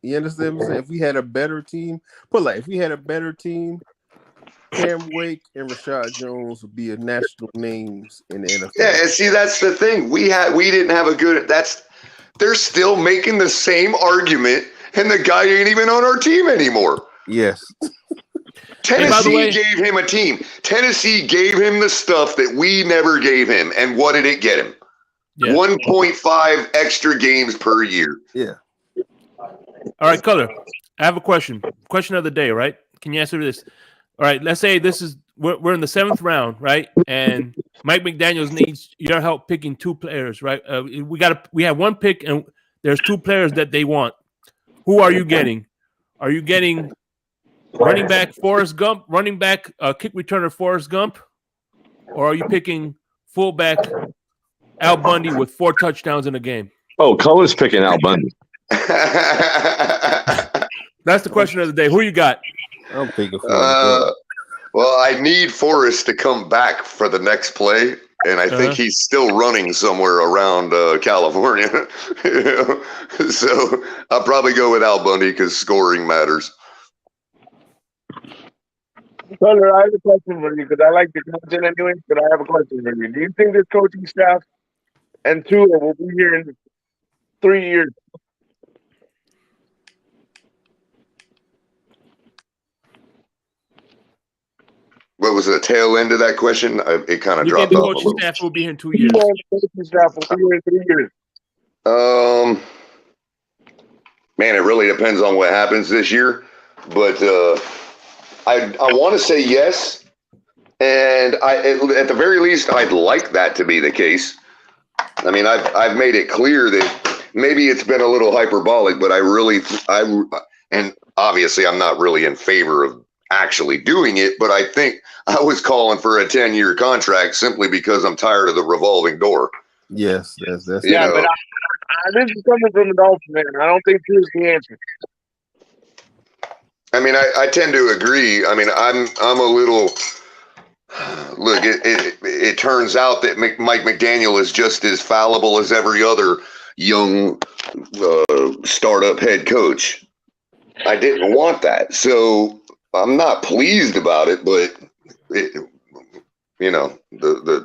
You understand what I'm saying? If we had a better team, Cam Wake and Rashad Jones would be national names in the NFL. Yeah, and see, that's the thing. We didn't have a good. They're still making the same argument, and the guy ain't even on our team anymore. Yes. Tennessee gave him a team. Tennessee gave him the stuff that we never gave him, and what did it get him? Yeah. 1.5 extra games per year. Yeah. All right, Color. I have a question. Question of the day, right? Can you answer this? All right, let's say we're in the 7th round, right? And Mike McDaniels needs your help picking 2 players, right? We have 1 pick, and there's 2 players that they want. Who are you getting? Are you getting running back Forrest Gump, kick returner Forrest Gump, or are you picking fullback Al Bundy with 4 touchdowns in a game? Oh, Color's picking Al Bundy. That's the question of the day. Who you got? I'm picking Forrest. Well, I need Forrest to come back for the next play, and I think he's still running somewhere around California. So I'll probably go with Al Bundy because scoring matters. Color, I have a question for you because I like the content anyway, but I have a question for you. Do you think this coaching staff and Tua will be here in 3 years? What was the tail end of that question? It kind of dropped off. The coaching staff will be here in 2 years. Coaching staff will be here in 3 years. Man, it really depends on what happens this year, but I want to say yes, and at the very least, I'd like that to be the case. I mean, I've made it clear that maybe it's been a little hyperbolic, but and obviously I'm not really in favor of actually doing it, but I think I was calling for a 10-year contract simply because I'm tired of the revolving door. Yes, that's but this is coming from the Dolphins, man. I don't think here's the answer. I mean, I tend to agree. I mean, I'm a little. Look, it turns out that Mike McDaniel is just as fallible as every other young startup head coach. I didn't want that, so I'm not pleased about it. But the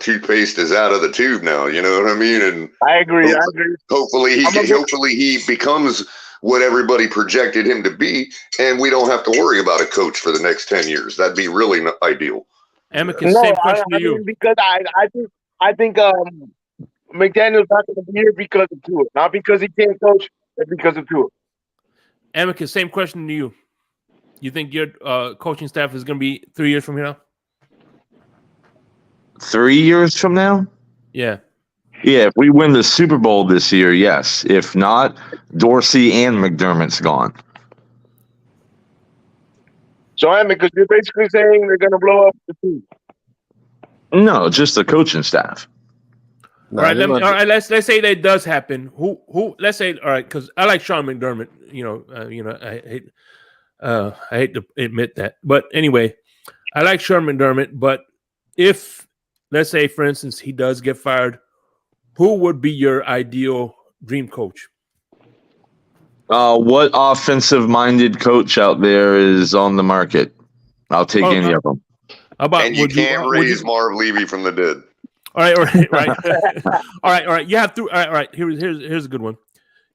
toothpaste is out of the tube now. You know what I mean? And I agree. Hopefully he becomes what everybody projected him to be, and we don't have to worry about a coach for the next 10 years. That'd be really ideal. Amicus, same question to you. Because I think McDaniel's not going to be here because of Tua, not because he can't coach, but because of Tua. Amicus, same question to you. You think your coaching staff is going to be 3 years from now? 3 years from now? Yeah. Yeah, if we win the Super Bowl this year, yes. If not, Dorsey and McDermott's gone. So, because you're basically saying they're going to blow up the team. No, just the coaching staff. All right, let's say that does happen. Who? Let's say, all right, because I like Sean McDermott. I hate to admit that, but anyway, I like Sean McDermott. But if, let's say, for instance, he does get fired, who would be your ideal dream coach? What offensive-minded coach out there is on the market? I'll take any of them. How about and you can't raise Marv Levy from the dead. All right, all right. You have all right. Here's a good one.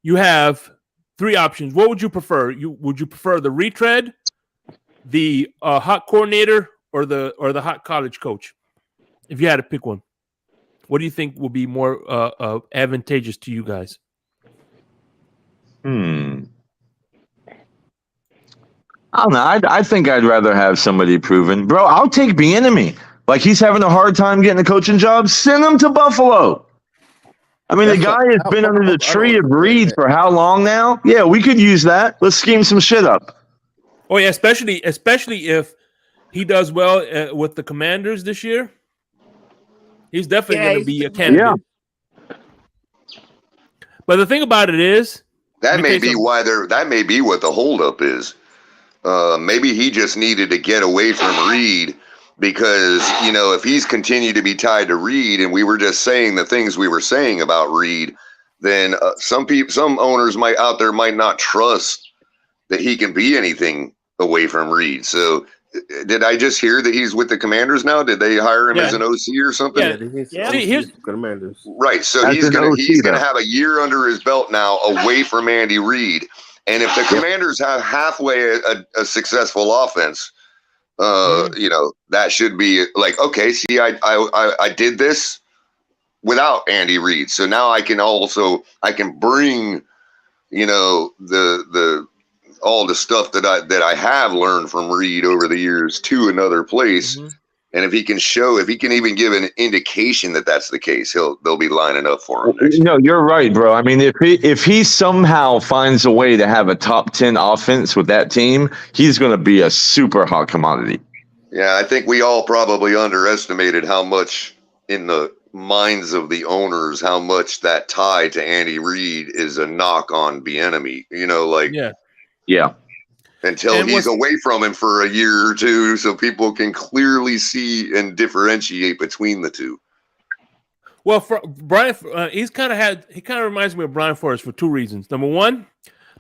You have 3 options. What would you prefer? Would you prefer the retread, the hot coordinator, or the hot college coach? If you had to pick one, what do you think will be more advantageous to you guys? I don't know. I think I'd rather have somebody proven. Bro, I'll take Bieniemy. Like, he's having a hard time getting a coaching job. Send him to Buffalo. I mean, the guy has been under the tree of Reed for how long now? Yeah, we could use that. Let's scheme some shit up. Oh, yeah, especially if he does well with the Commanders this year. He's definitely going to be a candidate. Yeah. But the thing about it is, that may be what the holdup is. Maybe he just needed to get away from Reed because, if he's continued to be tied to Reed and we were just saying the things we were saying about Reed, then some owners might not trust that he can be anything away from Reed. So did I just hear that he's with the Commanders now? Did they hire him as an OC or something? Yeah, he's Commanders. Right. So he's gonna have a year under his belt now away from Andy Reid. And if the Commanders have halfway a successful offense, that should be like, okay, see, I did this without Andy Reid. So now I can bring, the all the stuff that I have learned from Reed over the years to another place. Mm-hmm. And if he can even give an indication that that's the case, they'll be lining up for him. No, you're right, bro. I mean, if he somehow finds a way to have a top 10 offense with that team, he's going to be a super hot commodity. Yeah, I think we all probably underestimated how much in the minds of the owners, how much that tie to Andy Reid is a knock on Bieniemy. Yeah. Until he's away from him for a year or two, so people can clearly see and differentiate between the two. Well, for Brian, he kind of reminds me of Brian Flores for 2 reasons. Number one,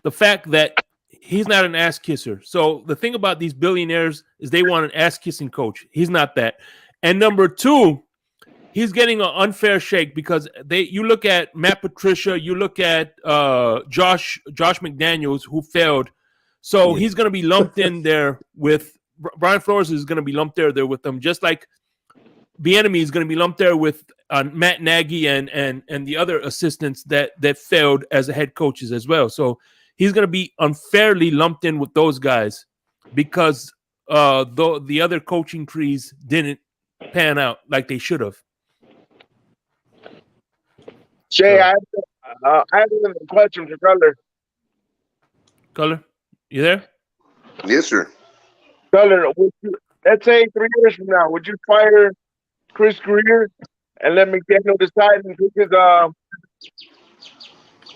the fact that he's not an ass kisser. So the thing about these billionaires is they want an ass kissing coach. He's not that. And number 2, he's getting an unfair shake because you look at Matt Patricia, you look at Josh McDaniels, who failed. So he's going to be lumped in there with Brian Flores is going to be lumped there with them, just like Bieniemy is going to be lumped there with Matt Nagy and the other assistants that failed as head coaches as well. So he's going to be unfairly lumped in with those guys because the other coaching trees didn't pan out like they should have. Jay, I have a question for Cutler. Cutler? You there? Yes, sir. Cutler, let's say 3 years from now, would you fire Chris Greer and let McDaniel decide and pick his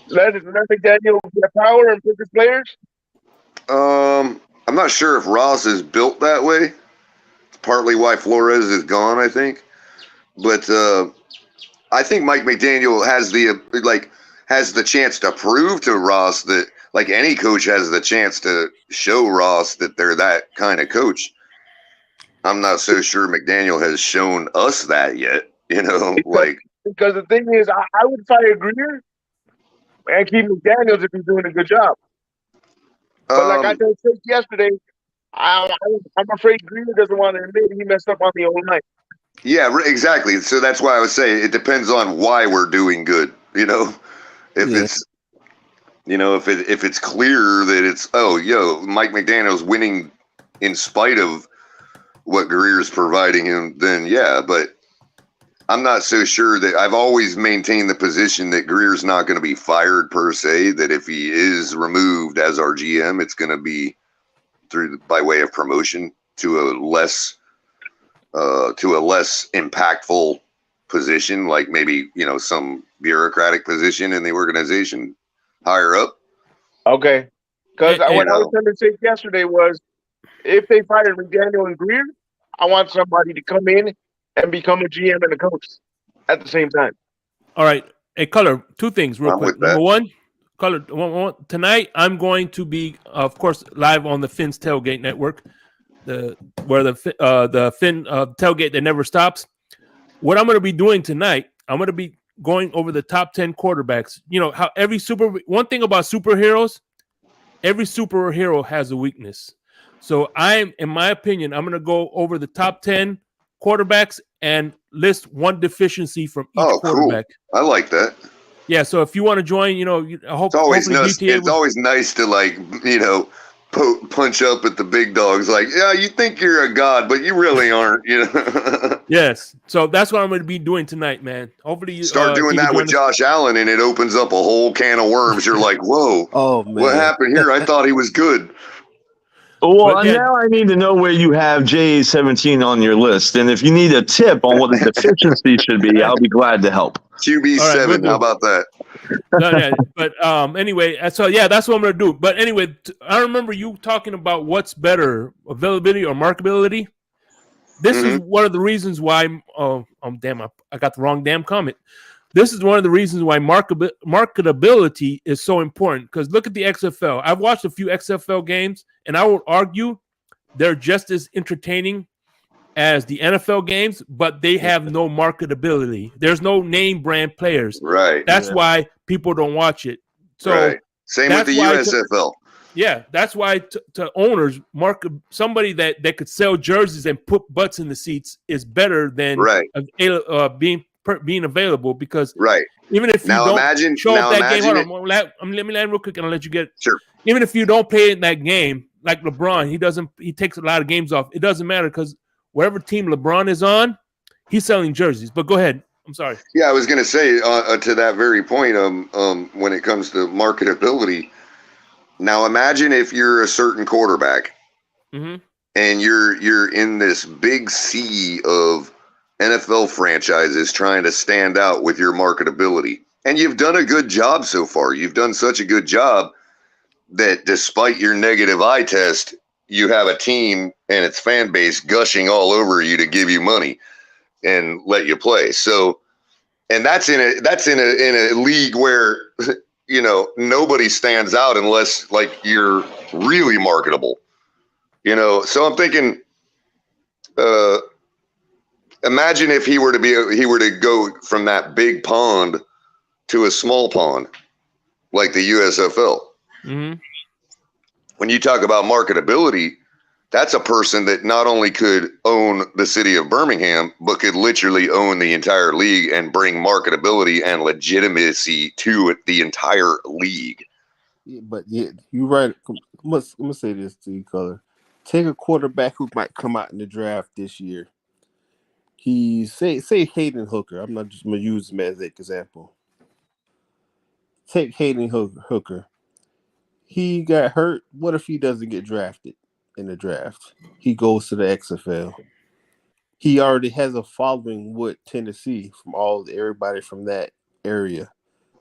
let McDaniel get power and pick his players? I'm not sure if Ross is built that way. It's partly why Flores is gone, I think. But I think Mike McDaniel has the chance to prove to Ross that, like any coach has the chance to show Ross that they're that kind of coach. I'm not so sure McDaniel has shown us that yet, Because the thing is, I would fire Greer and keep McDaniels if he's doing a good job. But like I told Chris yesterday, I'm afraid Greer doesn't want to admit he messed up on the O-line. Yeah, exactly. So that's why I was saying it depends on why we're doing good. If it's clear that it's Mike McDaniel's winning in spite of what Greer's providing him, then yeah. But I'm not so sure that I've always maintained the position that Greer's not going to be fired per se. That if he is removed as our GM, it's going to be by way of promotion to a less impactful position, like maybe some bureaucratic position in the organization higher up. Okay, because what I was trying to say yesterday was, if they fired McDaniel and Greer, I want somebody to come in and become a GM and a coach at the same time. All right, hey, Color, 2 things real quick. Number 1, Color, tonight I'm going to be, of course, live on the Finn's Tailgate Network. where the Finn tailgate that never stops. What I'm going to be doing tonight, I'm going to be going over the top 10 quarterbacks. You know how one thing about superheroes, every superhero has a weakness. So in my opinion, I'm going to go over the top 10 quarterbacks and list one deficiency from each quarterback. Cool. I like that. Yeah. So if you want to join, it's always nice. It's always nice to punch up at the big dogs. Like, yeah, you think you're a god, but you really aren't. Yes. So that's what I'm going to be doing tonight, man. Hopefully you start doing that with Josh Allen, and it opens up a whole can of worms. You're like, whoa, oh man, what happened here? I thought he was good. Well, now I need to know where you have J17 on your list, and if you need a tip on what the deficiency should be, I'll be glad to help. QB7, how about that? But anyway, so that's what I'm gonna do. But anyway, I remember you talking about what's better, availability or marketability. This is one of the reasons why. Damn! I got the wrong damn comment. This is one of the reasons why marketability is so important. Because look at the XFL. I've watched a few XFL games, and I would argue they're just as entertaining as the NFL games, but they have no marketability. There's no name brand players. Right. That's why people don't watch it. So same with the USFL. That's why to owners, somebody that could sell jerseys and put butts in the seats is better than being available, because even if you don't show up that game, let me land real quick and I'll let you get it. Sure. Even if you don't play in that game, like LeBron, he takes a lot of games off. It doesn't matter, because whatever team LeBron is on, he's selling jerseys. But go ahead. I'm sorry. Yeah, I was going to say to that very point, when it comes to marketability. Now imagine if you're a certain quarterback, and you're in this big sea of NFL franchises trying to stand out with your marketability. And you've done a good job so far. You've done such a good job that despite your negative eye test, you have a team and its fan base gushing all over you to give you money and let you play. So, and that's in a league where, nobody stands out unless you're really marketable, So I'm thinking, imagine if he were to go from that big pond to a small pond, like the USFL. When you talk about marketability, that's a person that not only could own the city of Birmingham, but could literally own the entire league and bring marketability and legitimacy to the entire league. Yeah, but you're right. I'm gonna say this to you, Color. Take a quarterback who might come out in the draft this year. He say Hayden Hooker. I'm not just gonna use him as an example. Take Hayden Hooker. He got hurt. What if he doesn't get drafted in the draft? He goes to the XFL. He already has a following with Tennessee from everybody from that area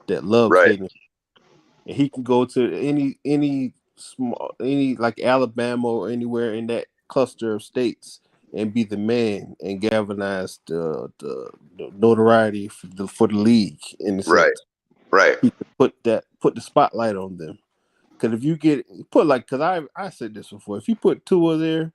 that loves Hayden. And he can go to any like Alabama or anywhere in that cluster of states and be the man and galvanize the notoriety for the league in the sense. Right. He could put the spotlight on them. Because if you because I said this before, if you put Tua there,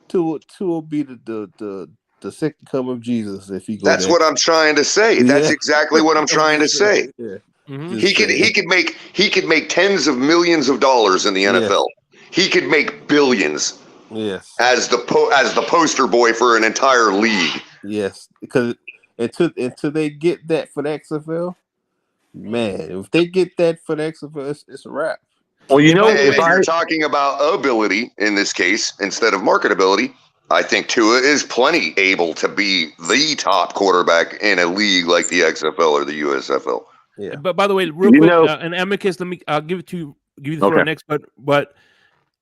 Tua will be the second coming of Jesus if he goes. That's what I'm trying to say. That's exactly what I'm trying to say. Yeah. He could make tens of millions of dollars in the NFL. He could make billions. Yes. As the poster boy for an entire league. Yes, because until they get that for the XFL, man, if they get that for the XFL, it's a wrap. Well, if you're talking about ability in this case instead of marketability, I think Tua is plenty able to be the top quarterback in a league like the XFL or the USFL. Yeah. But by the way, real quick, and Amicus, I'll give it to you. Give you the floor next. But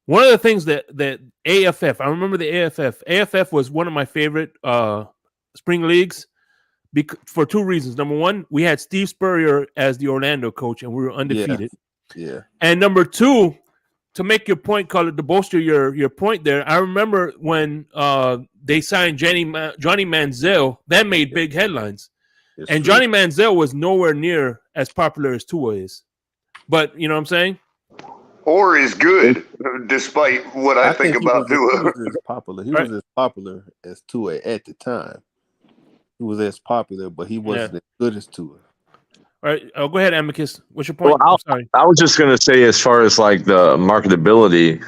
one of the things that AFF, I remember the AFF. AFF was one of my favorite spring leagues for two reasons. Number one, we had Steve Spurrier as the Orlando coach, and we were undefeated. Yeah. And number two, to make your point, Color, to bolster your point there, I remember when they signed Johnny Manziel, that made big headlines. And Johnny Manziel was nowhere near as popular as Tua is. But you know what I'm saying? or is good, despite what I think about Tua. He was as popular. He was as popular as Tua at the time. He was as popular, but he wasn't as good as Tua. All right, go ahead, Amicus. What's your point? Well, Sorry. I was just going to say, as far as like the marketability,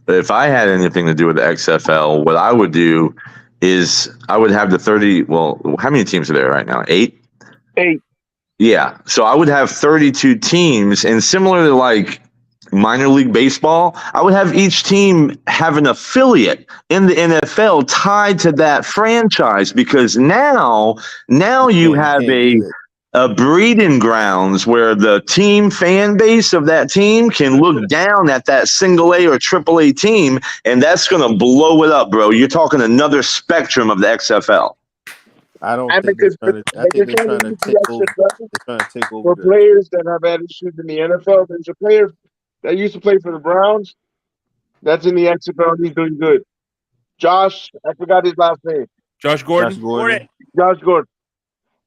if I had anything to do with the XFL, what I would do is I would have the 30. Well, how many teams are there right now? 8? 8. Yeah. So I would have 32 teams, and similar to like minor league baseball, I would have each team have an affiliate in the NFL tied to that franchise, because now you have a breeding grounds where the team fan base of that team can look down at that single A or triple A team, and that's going to blow it up, bro. You're talking another spectrum of the XFL. I don't think they're trying to. I think they're trying to take over. They're trying to take over for players that have had issues in the NFL. There's a player that used to play for the Browns that's in the XFL. He's doing good. Josh, I forgot his last name. Josh Gordon. Josh Gordon.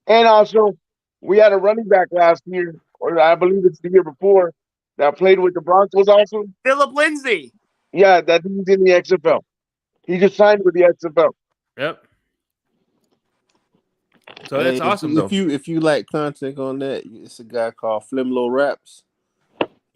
And also, we had a running back last year, or I believe it's the year before, that played with the Broncos also. Philip Lindsay. Yeah, that he's in the XFL. He just signed with the XFL. Yep. So that's awesome, though. If you like content on that, it's a guy called Flimlo Raps.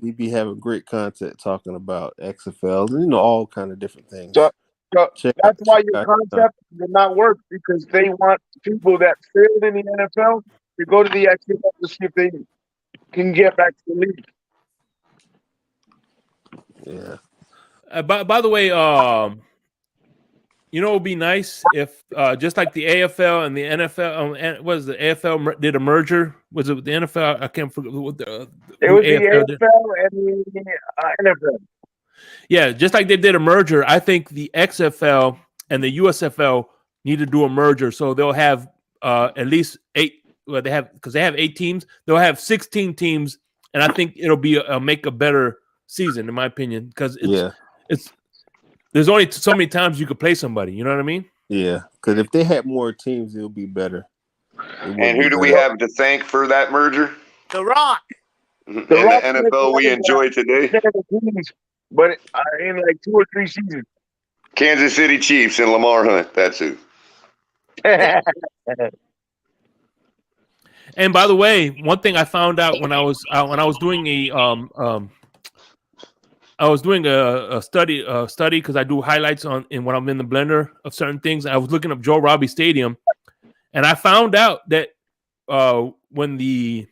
He be having great content talking about XFL, all kind of different things. So that's why your concept did not work, because they want people that failed in the NFL to go to the XFL to see if they can get back to the league. Yeah. By the way, it would be nice if just like the AFL and the NFL, was the AFL did a merger? Was it with the NFL? I can't forget what it was the AFL and the NFL. Yeah, just like they did a merger, I think the XFL and the USFL need to do a merger, so they'll have at least 8. Well, they have 8 teams. They'll have 16 teams, and I think it'll be make a better season, in my opinion, because there's only so many times you could play somebody. You know what I mean? Yeah, because if they had more teams, it'll be better. And who do we have to thank for that merger? The Rock. The NFL we enjoy today. But in like 2 or 3 seasons. Kansas City Chiefs and Lamar Hunt. That's who. And by the way, one thing I found out when I was doing a study because I do highlights when I'm in the blender of certain things. I was looking up Joe Robbie Stadium, and I found out that when the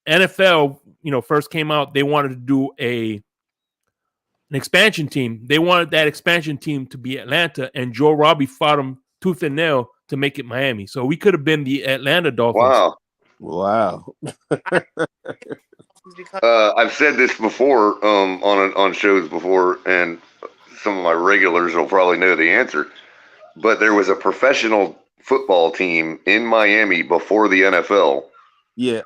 NFL first came out, they wanted to do an expansion team. They wanted that expansion team to be Atlanta, and Joe Robbie fought them tooth and nail to make it Miami. So we could have been the Atlanta Dolphins. Wow. I've said this before on shows before, and some of my regulars will probably know the answer. But there was a professional football team in Miami before the NFL. Yeah.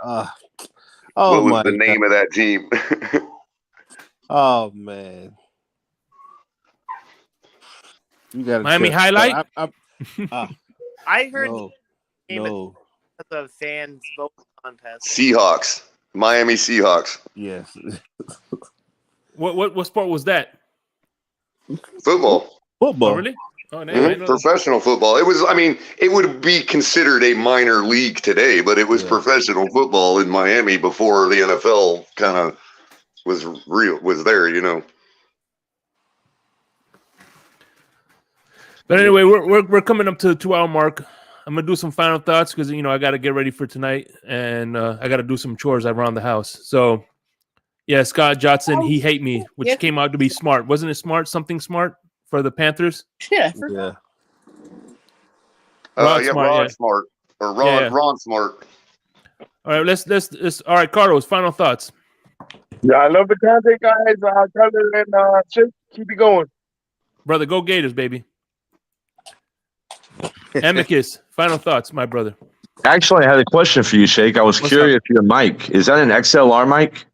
What was the name of that team? Oh man. You got Miami Highlight? I heard no. The fans vote contest. Seahawks. Miami Seahawks. Yes. What sport was that? Football. Oh, really? Oh, professional football. It was. I mean, it would be considered a minor league today, but it was professional football in Miami before the NFL kind of was there. But anyway, we're coming up to the 2-hour mark. I'm gonna do some final thoughts because I got to get ready for tonight, and I got to do some chores around the house. So, yeah, Scott Johnson, he hate me, which came out to be smart, wasn't it? Smart, something smart for the Panthers. Yeah. Ron Smart or Ron Smart. All right, let's. All right, Carlos, final thoughts. Yeah, I love the content, guys. Tyler and Chip, keep it going, brother. Go Gators, baby. Amicus, final thoughts, my brother. Actually, I had a question for you, Shake. I was curious. Your mic, is that an XLR mic?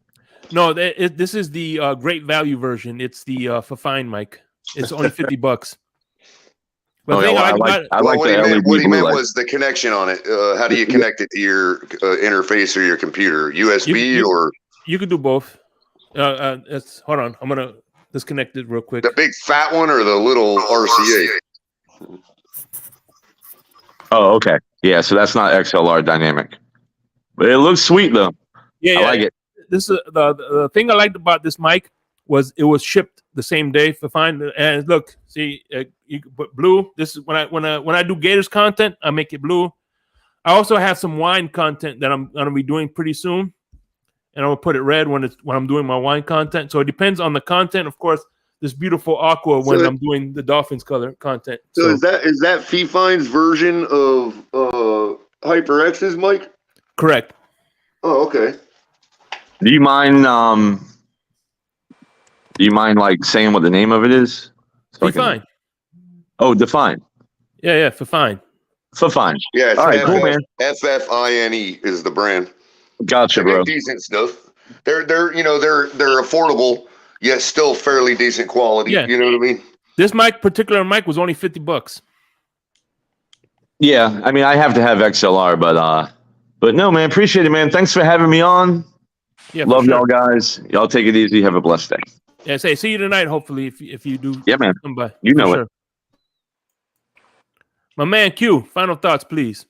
No, this is the great value version. It's the Fine mic. It's only $50. But what he meant was the connection on it. How do you connect it to your interface or your computer? USB or? You could do both. Hold on. I'm gonna disconnect it real quick. The big fat one or the little RCA? Oh, okay. Yeah, so that's not XLR dynamic, but it looks sweet though. Yeah, I like it. This is the thing I liked about this mic was it was shipped the same day for fine. And look, see, you can put blue. This is when I do Gators content, I make it blue. I also have some wine content that I'm gonna be doing pretty soon, and I'm gonna put it red when I'm doing my wine content. So it depends on the content, of course. This beautiful aqua when I'm doing the Dolphins color content. So is that Fifine's version of HyperX's mic? Correct. Oh, okay. Do you mind? Do you mind like saying what the name of it is? So Fine. Oh, Define. Yeah, for fine. Yeah, it's all right, cool, man. FFINE is the brand. Gotcha, They make bro. decent stuff. They're affordable, yet still fairly decent quality. Yeah. You know what I mean? This particular mic was only $50. Yeah, I mean, I have to have XLR, but no, man, appreciate it, man. Thanks for having me on. Yeah, love sure. y'all guys. Y'all take it easy. Have a blessed day. Yeah, see you tonight. Hopefully, if you do. Yeah, man. Come by. You know it. My man Q. Final thoughts, please.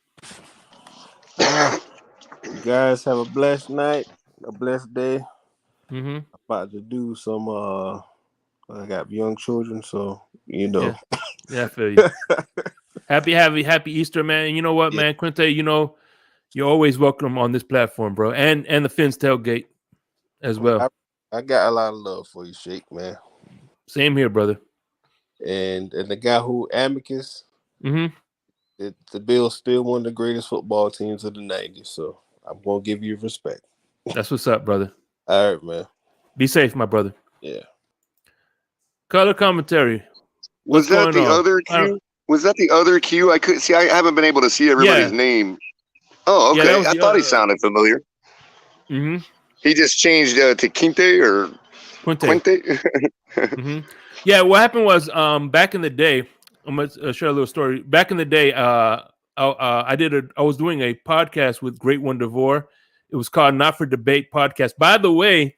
You guys have a blessed night, a blessed day. Mm-hmm. I'm about to do some. I got young children, so you know. Yeah, I feel you. happy Easter, man. And you know what, man, Quinte, you know, you're always welcome on this platform, bro, and the Fins tailgate as well. I got a lot of love for you, Shake, man. Same here, brother. And the guy who Amicus, mm-hmm. The Bills still one of the greatest football teams of the 90s, so I'm gonna give you respect. That's what's up, brother. All right, man. Be safe, my brother. Yeah. Color commentary. Was that the other Q? Was that the other Q? I couldn't see. I haven't been able to see everybody's name. Oh, okay. I thought he sounded familiar. Mm-hmm. He just changed to Quinte or Quinte. Mm-hmm. Yeah, what happened was back in the day. I'm gonna share a little story. Back in the day, I was doing a podcast with Great One DeVore. It was called Not for Debate Podcast. By the way,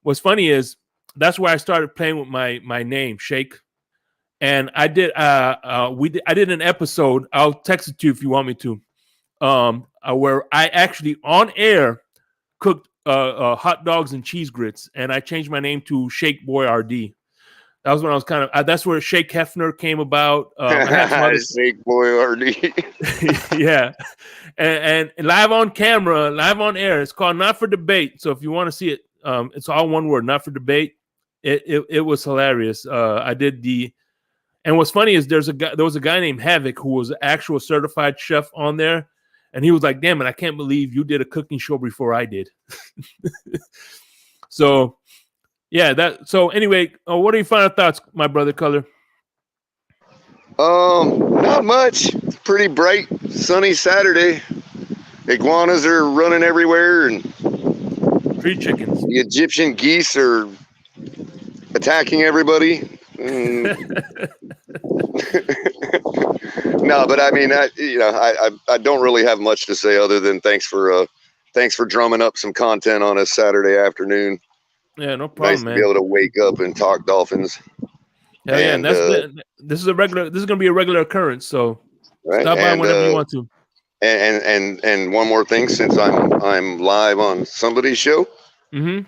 what's funny is that's where I started playing with my name, Shake. And I did I did an episode. I'll text it to you if you want me to. Where I actually on air cooked hot dogs and cheese grits, and I changed my name to Shake Boy RD. That was when I was kind of. That's where Shake Hefner came about. I had some other... Shake Boy RD. Yeah, and live on camera, live on air. It's called Not for Debate. So if you want to see it, it's all one word, Not for Debate. It was hilarious. I did the. And what's funny is there was a guy named Havoc who was an actual certified chef on there, and he was like, "Damn it, I can't believe you did a cooking show before I did." So, yeah. So anyway, what are your final thoughts, my brother Color? Not much. It's pretty bright, sunny Saturday. Iguanas are running everywhere, and tree chickens. The Egyptian geese are attacking everybody. No, but I mean, I don't really have much to say other than thanks for drumming up some content on a Saturday afternoon. Yeah, no problem, nice man. To be able to wake up and talk Dolphins. Hell yeah, and this is gonna be a regular occurrence. So stop by whenever you want to. And one more thing, since I'm live on somebody's show. Mm-hmm.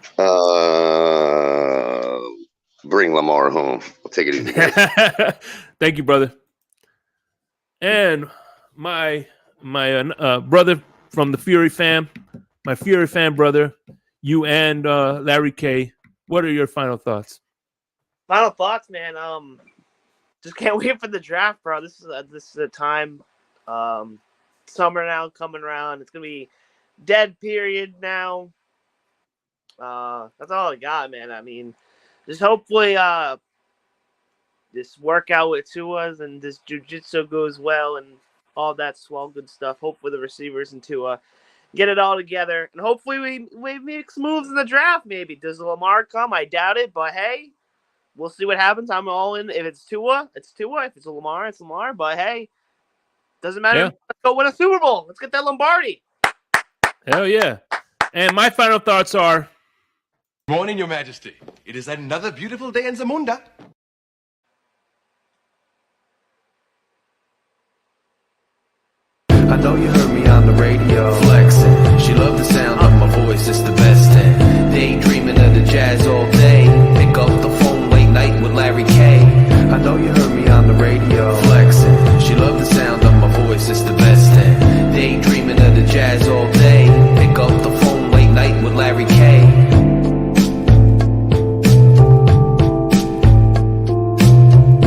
Bring Lamar home. I'll take it easy, guys. Thank you, brother. And my brother from the Fury fam, my Fury fan brother, you and Larry K. What are your final thoughts? Final thoughts, man. Just can't wait for the draft, bro. This is a time. Summer now coming around. It's gonna be dead period now. That's all I got, man. I mean, just hopefully this workout with Tua's and this jiu-jitsu goes well and all that swell good stuff. Hopefully the receivers and Tua get it all together. And hopefully we make some moves in the draft maybe. Does Lamar come? I doubt it, but hey, we'll see what happens. I'm all in. If it's Tua, it's Tua. If it's Lamar, it's Lamar. But hey, doesn't matter. Yeah. Let's go win a Super Bowl. Let's get that Lombardi. Hell yeah. And my final thoughts are Morning, Your Majesty. It is another beautiful day in Zamunda. I know you heard me on the radio.